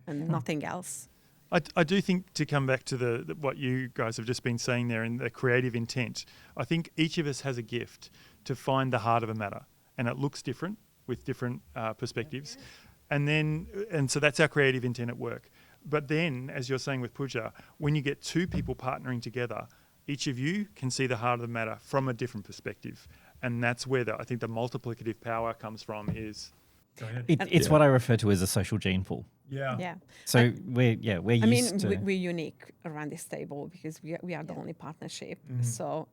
and nothing else. I do think, to come back to the what you guys have just been saying there in the creative intent, I think each of us has a gift to find the heart of a matter, and it looks different with different perspectives. And so that's our creative intent at work. But then, as you're saying with Pooja, when you get two people partnering together, each of you can see the heart of the matter from a different perspective. And that's where I think the multiplicative power comes from is... It's what I refer to as a social gene pool. Yeah. Yeah. So we're used to... we're unique around this table because we are the only partnership. So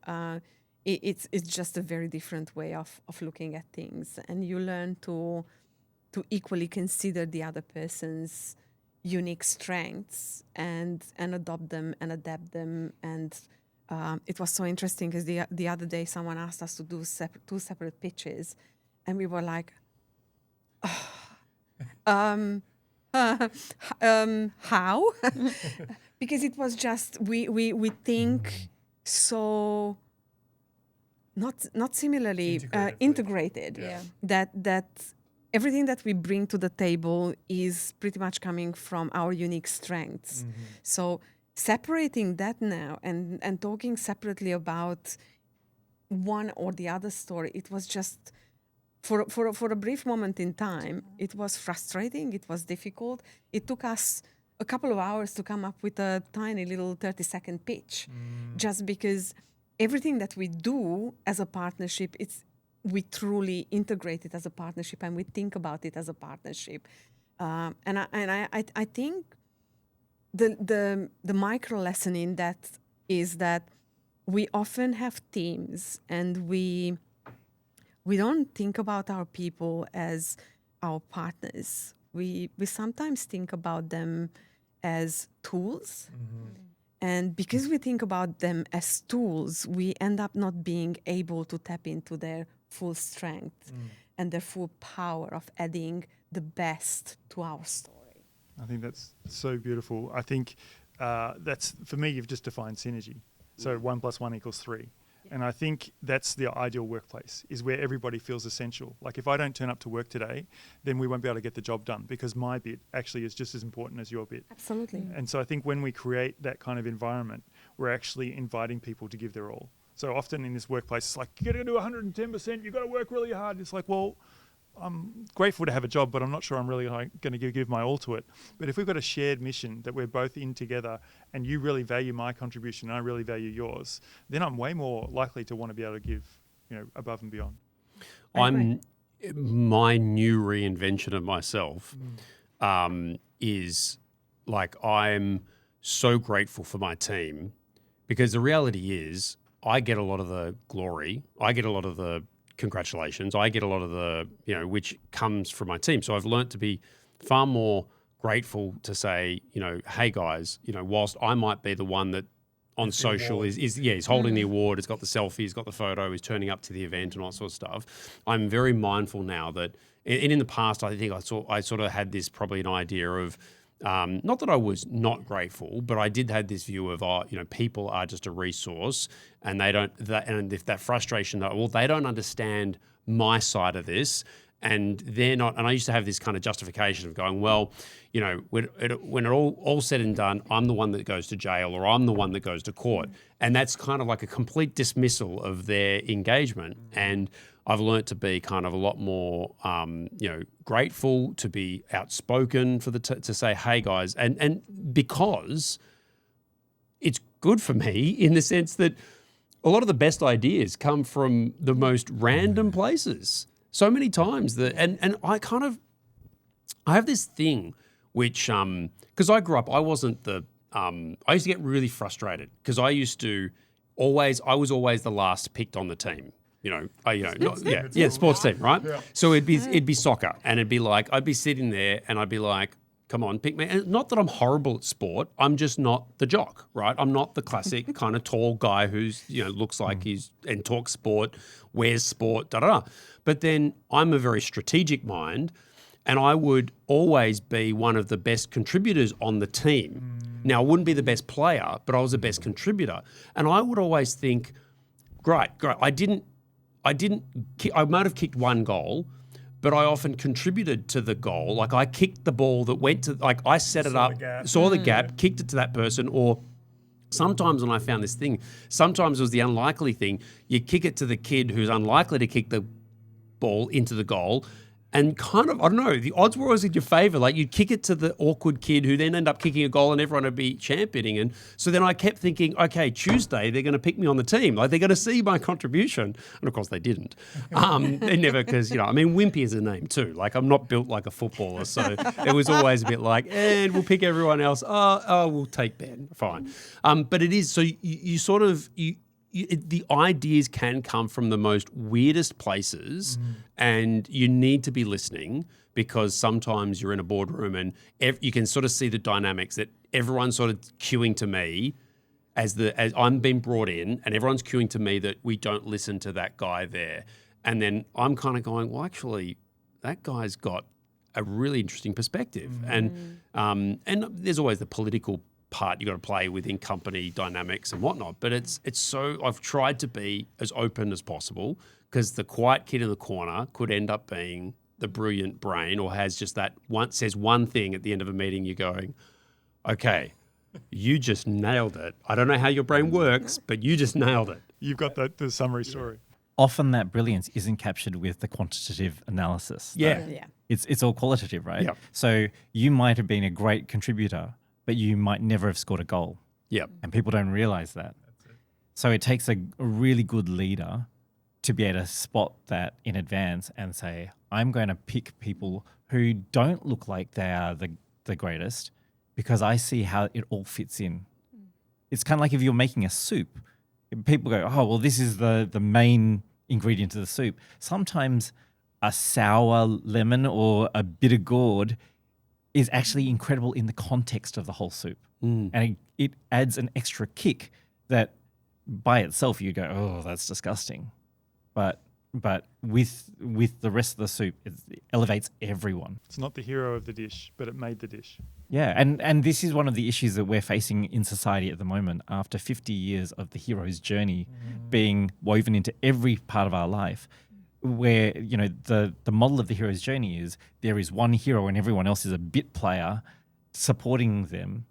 it's just a very different way of looking at things, and you learn to equally consider the other person's unique strengths and adopt them and adapt them. And it was so interesting because the other day someone asked us to do two separate pitches, and we were like, how? Because it was just we think so not similarly integrated. Yeah. That everything that we bring to the table is pretty much coming from our unique strengths. So separating that now and talking separately about one or the other story, it was just for a brief moment in time, it was frustrating, it was difficult. It took us a couple of hours to come up with a tiny little 30-second pitch, just because everything that we do as a partnership, we truly integrate it as a partnership and we think about it as a partnership. And I think the micro lesson in that is that we often have teams and we don't think about our people as our partners. We sometimes think about them as tools. And because we think about them as tools, we end up not being able to tap into their full strength and their full power of adding the best to our story. I think that's so beautiful. I think that's, for me, you've just defined synergy. So 1 + 1 = 3. And I think that's the ideal workplace, is where everybody feels essential. Like if I don't turn up to work today, then we won't be able to get the job done because my bit actually is just as important as your bit. Absolutely. And so I think when we create that kind of environment, we're actually inviting people to give their all. So often in this workplace, it's like, you got to do 110%, you've got to work really hard. It's like, well, I'm grateful to have a job, but I'm not sure I'm really going to give my all to it. But if we've got a shared mission that we're both in together and you really value my contribution and I really value yours, then I'm way more likely to want to be able to give, above and beyond. My new reinvention of myself is like I'm so grateful for my team because the reality is I get a lot of the glory. I get a lot of the congratulations. I get a lot of the, which comes from my team. So I've learned to be far more grateful to say, hey guys, whilst I might be the one that on social is holding the award, it's got the selfie, it's got the photo, he's turning up to the event and all that sort of stuff. I'm very mindful now that, and in the past, I think I sort of had this probably an idea of, not that I was not grateful, but I did have this view of, people are just a resource and and if that frustration that, they don't understand my side of this and they're not, and I used to have this kind of justification of going, well, when it all said and done, I'm the one that goes to jail or I'm the one that goes to court. And that's kind of like a complete dismissal of their engagement. And I've learnt to be kind of a lot more, grateful, to be outspoken to say, hey guys, and because it's good for me in the sense that a lot of the best ideas come from the most random places. So many times and I have this thing which, because I grew up, I wasn't I used to get really frustrated because I was always the last picked on the team. Sports team, right? Yeah. So it'd be soccer, and it'd be like I'd be sitting there, and I'd be like, "Come on, pick me." And not that I'm horrible at sport, I'm just not the jock, right? I'm not the classic kind of tall guy who's looks like he's and talks sport, wears sport, da da da. But then I'm a very strategic mind, and I would always be one of the best contributors on the team. Now I wouldn't be the best player, but I was the best contributor, and I would always think, great. I might have kicked one goal, but I often contributed to the goal. Like I kicked the ball that went to, like I set it up, saw the gap, kicked it to that person. Or sometimes when I found this thing, sometimes it was the unlikely thing. You kick it to the kid who's unlikely to kick the ball into the goal. And kind of, I don't know, the odds were always in your favour. Like you'd kick it to the awkward kid who then end up kicking a goal and everyone would be championing. And so then I kept thinking, okay, Tuesday they're going to pick me on the team. Like they're going to see my contribution. And of course they didn't. They never, because, Whimpey is a name too. Like I'm not built like a footballer. So it was always a bit like, and we'll pick everyone else. Oh, we'll take Ben. Fine. But it is, so you sort of, the ideas can come from the most weirdest places and you need to be listening because sometimes you're in a boardroom and you can sort of see the dynamics that everyone's sort of queuing to me as I'm being brought in and everyone's queuing to me that we don't listen to that guy there. And then I'm kind of going, well, actually, that guy's got a really interesting perspective. And there's always the political part you got to play within company dynamics and whatnot. But it's so I've tried to be as open as possible because the quiet kid in the corner could end up being the brilliant brain or has just that says one thing at the end of a meeting. You're going, okay, you just nailed it. I don't know how your brain works, but you just nailed it. You've got the summary story. Often that brilliance isn't captured with the quantitative analysis. Yeah. It's all qualitative, right? Yeah. So you might have been a great contributor, but you might never have scored a goal. Yeah. And people don't realize that. So it takes a really good leader to be able to spot that in advance and say, I'm going to pick people who don't look like they are the greatest because I see how it all fits in. It's kind of like if you're making a soup. People go, oh, well, this is the main ingredient of the soup. Sometimes a sour lemon or a bitter gourd is actually incredible in the context of the whole soup. And it adds an extra kick that by itself you go, oh, that's disgusting. But but with the rest of the soup, it elevates everyone. It's not the hero of the dish, but it made the dish. Yeah, and this is one of the issues that we're facing in society at the moment. After 50 years of the hero's journey being woven into every part of our life, where the model of the hero's journey is there is one hero and everyone else is a bit player supporting them.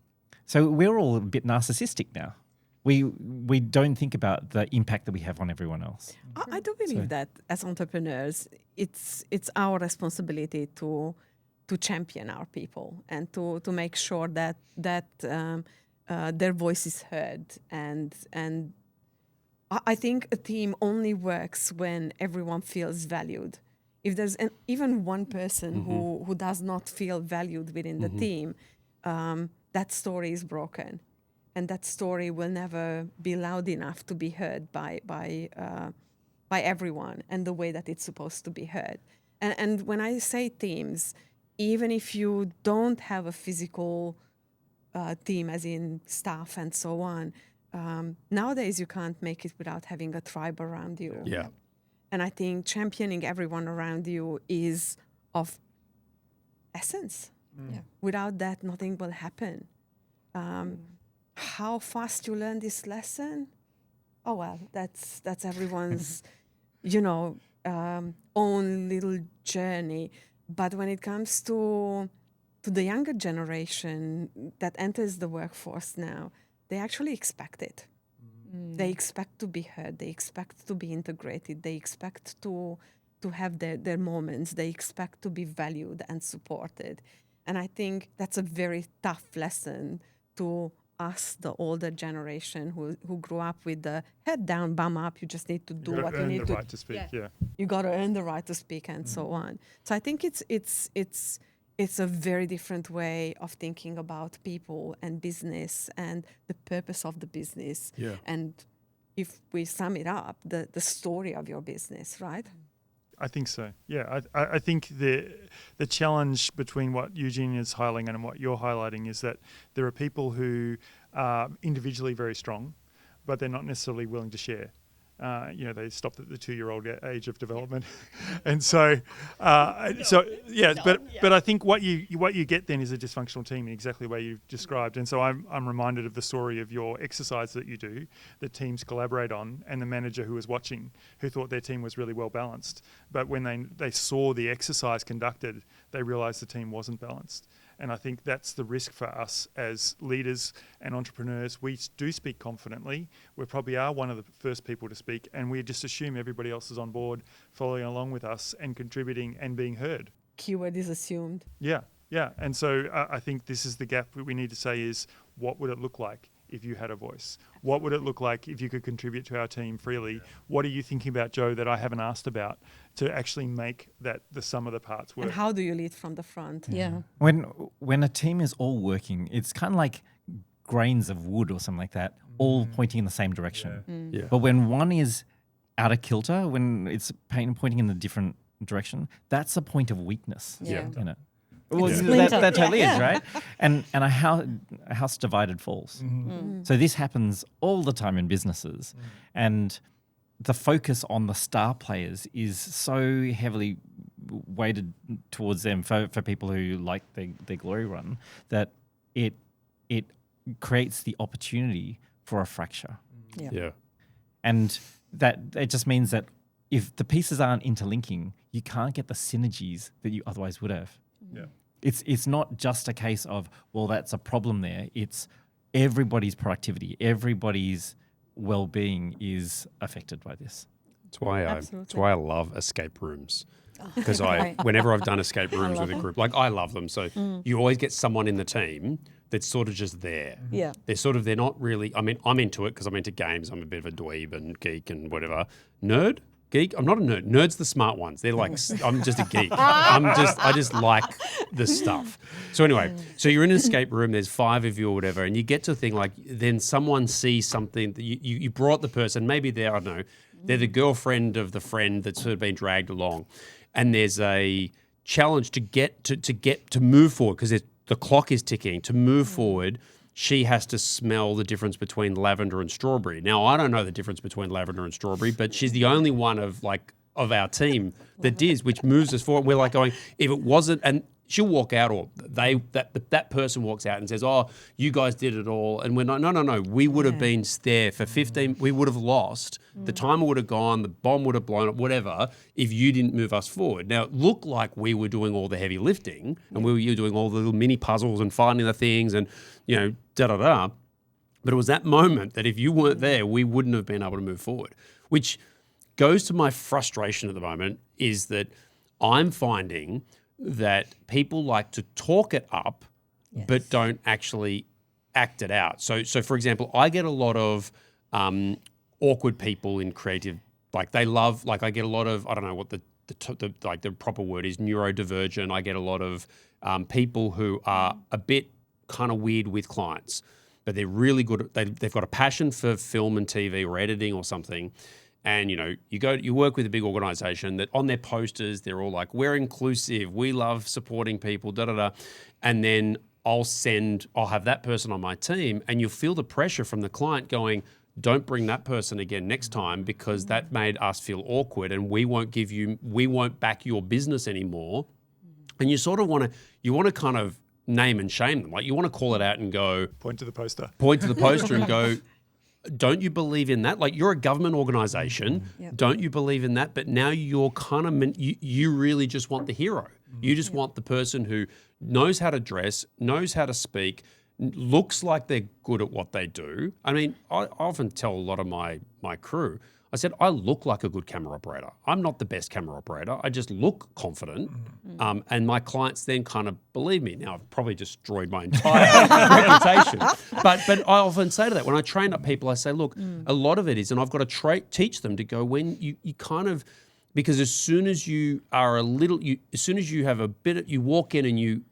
So we're all a bit narcissistic now. We don't think about the impact that we have on everyone else. I do believe that as entrepreneurs, it's our responsibility to champion our people and to make sure that their voice is heard. And I think a team only works when everyone feels valued. If there's even one person who does not feel valued within the team, that story is broken. And that story will never be loud enough to be heard by everyone and the way that it's supposed to be heard. And when I say teams, even if you don't have a physical team, as in staff and so on, nowadays you can't make it without having a tribe around you. Yeah. And I think championing everyone around you is of essence. Yeah. Without that, nothing will happen. How fast you learn this lesson? Oh well, that's everyone's, own little journey. But when it comes to the younger generation that enters the workforce now, they actually expect it. They expect to be heard. They expect to be integrated. They expect to have their moments. They expect to be valued and supported. And I think that's a very tough lesson to us, the older generation who grew up with the head down, bum up. You just need to do what you need to. The right to speak. Yeah. You got to earn the right to speak and so on. So I think it's a very different way of thinking about people and business and the purpose of the business. Yeah. And if we sum it up, the story of your business, right? I think so. Yeah, I think the challenge between what Eugene is highlighting and what you're highlighting is that there are people who are individually very strong, but they're not necessarily willing to share. They stopped at the 2-year-old age of development, and but I think what you get then is a dysfunctional team in exactly the way you've described. And so I'm reminded of the story of your exercise that you do, that teams collaborate on, and the manager who was watching, who thought their team was really well balanced, but when they saw the exercise conducted, they realised the team wasn't balanced. And I think that's the risk for us as leaders and entrepreneurs. We do speak confidently. We probably are one of the first people to speak, and we just assume everybody else is on board, following along with us and contributing and being heard. Keyword is assumed. Yeah. And so I think this is the gap that we need to say is, what would it look like if you had a voice? What would it look like if you could contribute to our team freely? What are you thinking about, Joe, that I haven't asked about to actually make that the sum of the parts work? And how do you lead from the front? Yeah. When a team is all working, it's kind of like grains of wood or something like that, all pointing in the same direction. Yeah. But when one is out of kilter, when it's pointing in a different direction, that's a point of weakness. Yeah. In it. Well, Yeah. that totally is, right? And a house divided falls. So this happens all the time in businesses. And the focus on the star players is so heavily weighted towards them for people who like their glory run that it creates the opportunity for a fracture. Yeah. And that it just means that if the pieces aren't interlinking, you can't get the synergies that you otherwise would have. Yeah. It's not just a case of, well, that's a problem there. It's everybody's productivity, everybody's well-being is affected by this. That's why I love escape rooms. Because Right. whenever I've done escape rooms with a group, I love them. So you always get someone in the team that's sort of just there. Yeah. They're not really, I'm into it because I'm into games. I'm a bit of a dweeb and geek and whatever. Nerd? Geek? I'm not a nerd. Nerds the smart ones. They're like, I'm just a geek. I just like the stuff. So anyway, so you're in an escape room, there's 5 of you or whatever, and you get to a thing then someone sees something that you brought the person, maybe they're, I don't know, they're the girlfriend of the friend that's sort of been dragged along. And there's a challenge to move forward because the clock is ticking. To move forward, she has to smell the difference between lavender and strawberry. Now, I don't know the difference between lavender and strawberry, but she's the only one of of our team that is, which moves us forward. We're like going, if it wasn't, and she'll walk out, or that person walks out and says, "Oh, you guys did it all," and we're like, no, we would have been there for 15. We would have lost. The timer would have gone. The bomb would have blown up. Whatever. If you didn't move us forward. Now it looked like we were doing all the heavy lifting, and we were doing all the little mini puzzles and finding the things, and da da da. But it was that moment that if you weren't there, we wouldn't have been able to move forward. Which goes to my frustration at the moment, is that I'm finding that people like to talk it up, but don't actually act it out. So for example, I get a lot of awkward people in creative, like they love, like I get a lot of, I don't know what the proper word is, neurodivergent. I get a lot of people who are a bit kind of weird with clients, but they're really good. They've got a passion for film and TV or editing or something. And, you work with a big organization that on their posters, they're all like, we're inclusive, we love supporting people, da-da-da. And then I'll have that person on my team, and you'll feel the pressure from the client going, don't bring that person again next time, because that made us feel awkward, and we won't back your business anymore. And you sort of want to kind of name and shame them. Like you want to call it out and go, Point to the poster and go, don't you believe in that? Like you're a government organization. Don't you believe in that? But now you're kind of, you really just want the hero. You just want the person who knows how to dress, knows how to speak, looks like they're good at what they do. I mean, I often tell a lot of my crew, I said, I look like a good camera operator. I'm not the best camera operator. I just look confident. And my clients then kind of believe me. Now, I've probably destroyed my entire reputation. But I often say to that, when I train up people, I say, look, a lot of it is, and I've got to teach them to go, when you kind of, because as soon as you are as soon as you have you walk in and you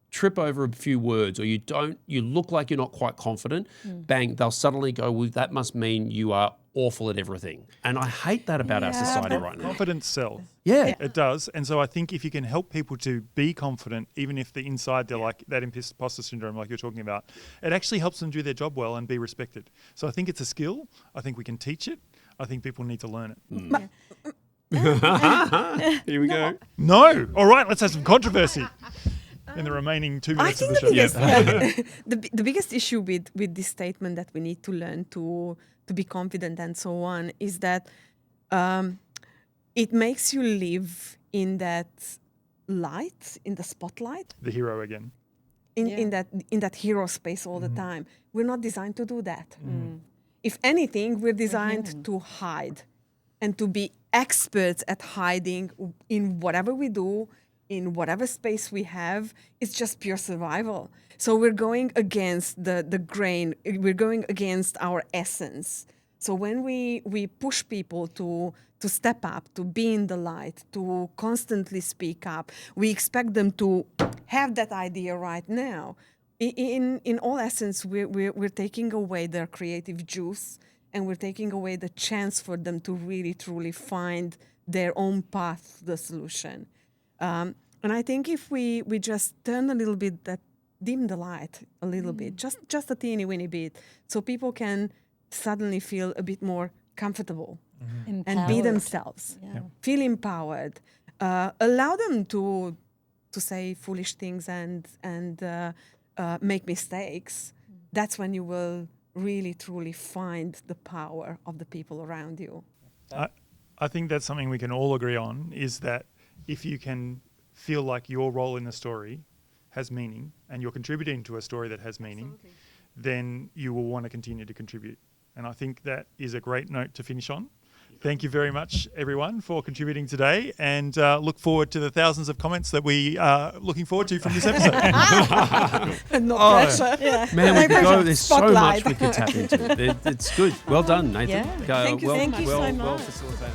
trip over a few words, or you look like you're not quite confident, bang, they'll suddenly go, well, that must mean you are awful at everything. And I hate that about our society right now. Confidence sells. Yeah. It does. And so I think if you can help people to be confident, even if the inside they're like that imposter syndrome like you're talking about, it actually helps them do their job well and be respected. So I think it's a skill. I think we can teach it. I think people need to learn it. Here we go. No. All right, let's have some controversy in the remaining 2 minutes of the show. The biggest issue with this statement that we need to learn to be confident and so on is that it makes you live in that light, in the spotlight. The hero again. In that hero space all the time. We're not designed to do that. If anything, we're designed to hide and to be experts at hiding in whatever we do, in whatever space we have. It's just pure survival. So we're going against the grain. We're going against our essence. So when we push people to step up, to be in the light, to constantly speak up, we expect them to have that idea right now. In all essence, we're taking away their creative juice, and we're taking away the chance for them to really, truly find their own path to the solution. And I think if we just turn a little bit, dim the light a little bit, just a teeny weeny bit, so people can suddenly feel a bit more comfortable and be themselves, feel empowered, allow them to say foolish things and make mistakes. That's when you will really, truly find the power of the people around you. I think that's something we can all agree on, is that if you can feel like your role in the story has meaning and you're contributing to a story that has meaning, then you will want to continue to contribute. And I think that is a great note to finish on. Thank you very much, everyone, for contributing today, and look forward to the thousands of comments that we are looking forward to from this episode. No pressure. Yeah. Man, we could go, there's Spotlight. so much we could tap into. It's good. Well done, Nathan. Yeah. Thank you so much. Well facilitated.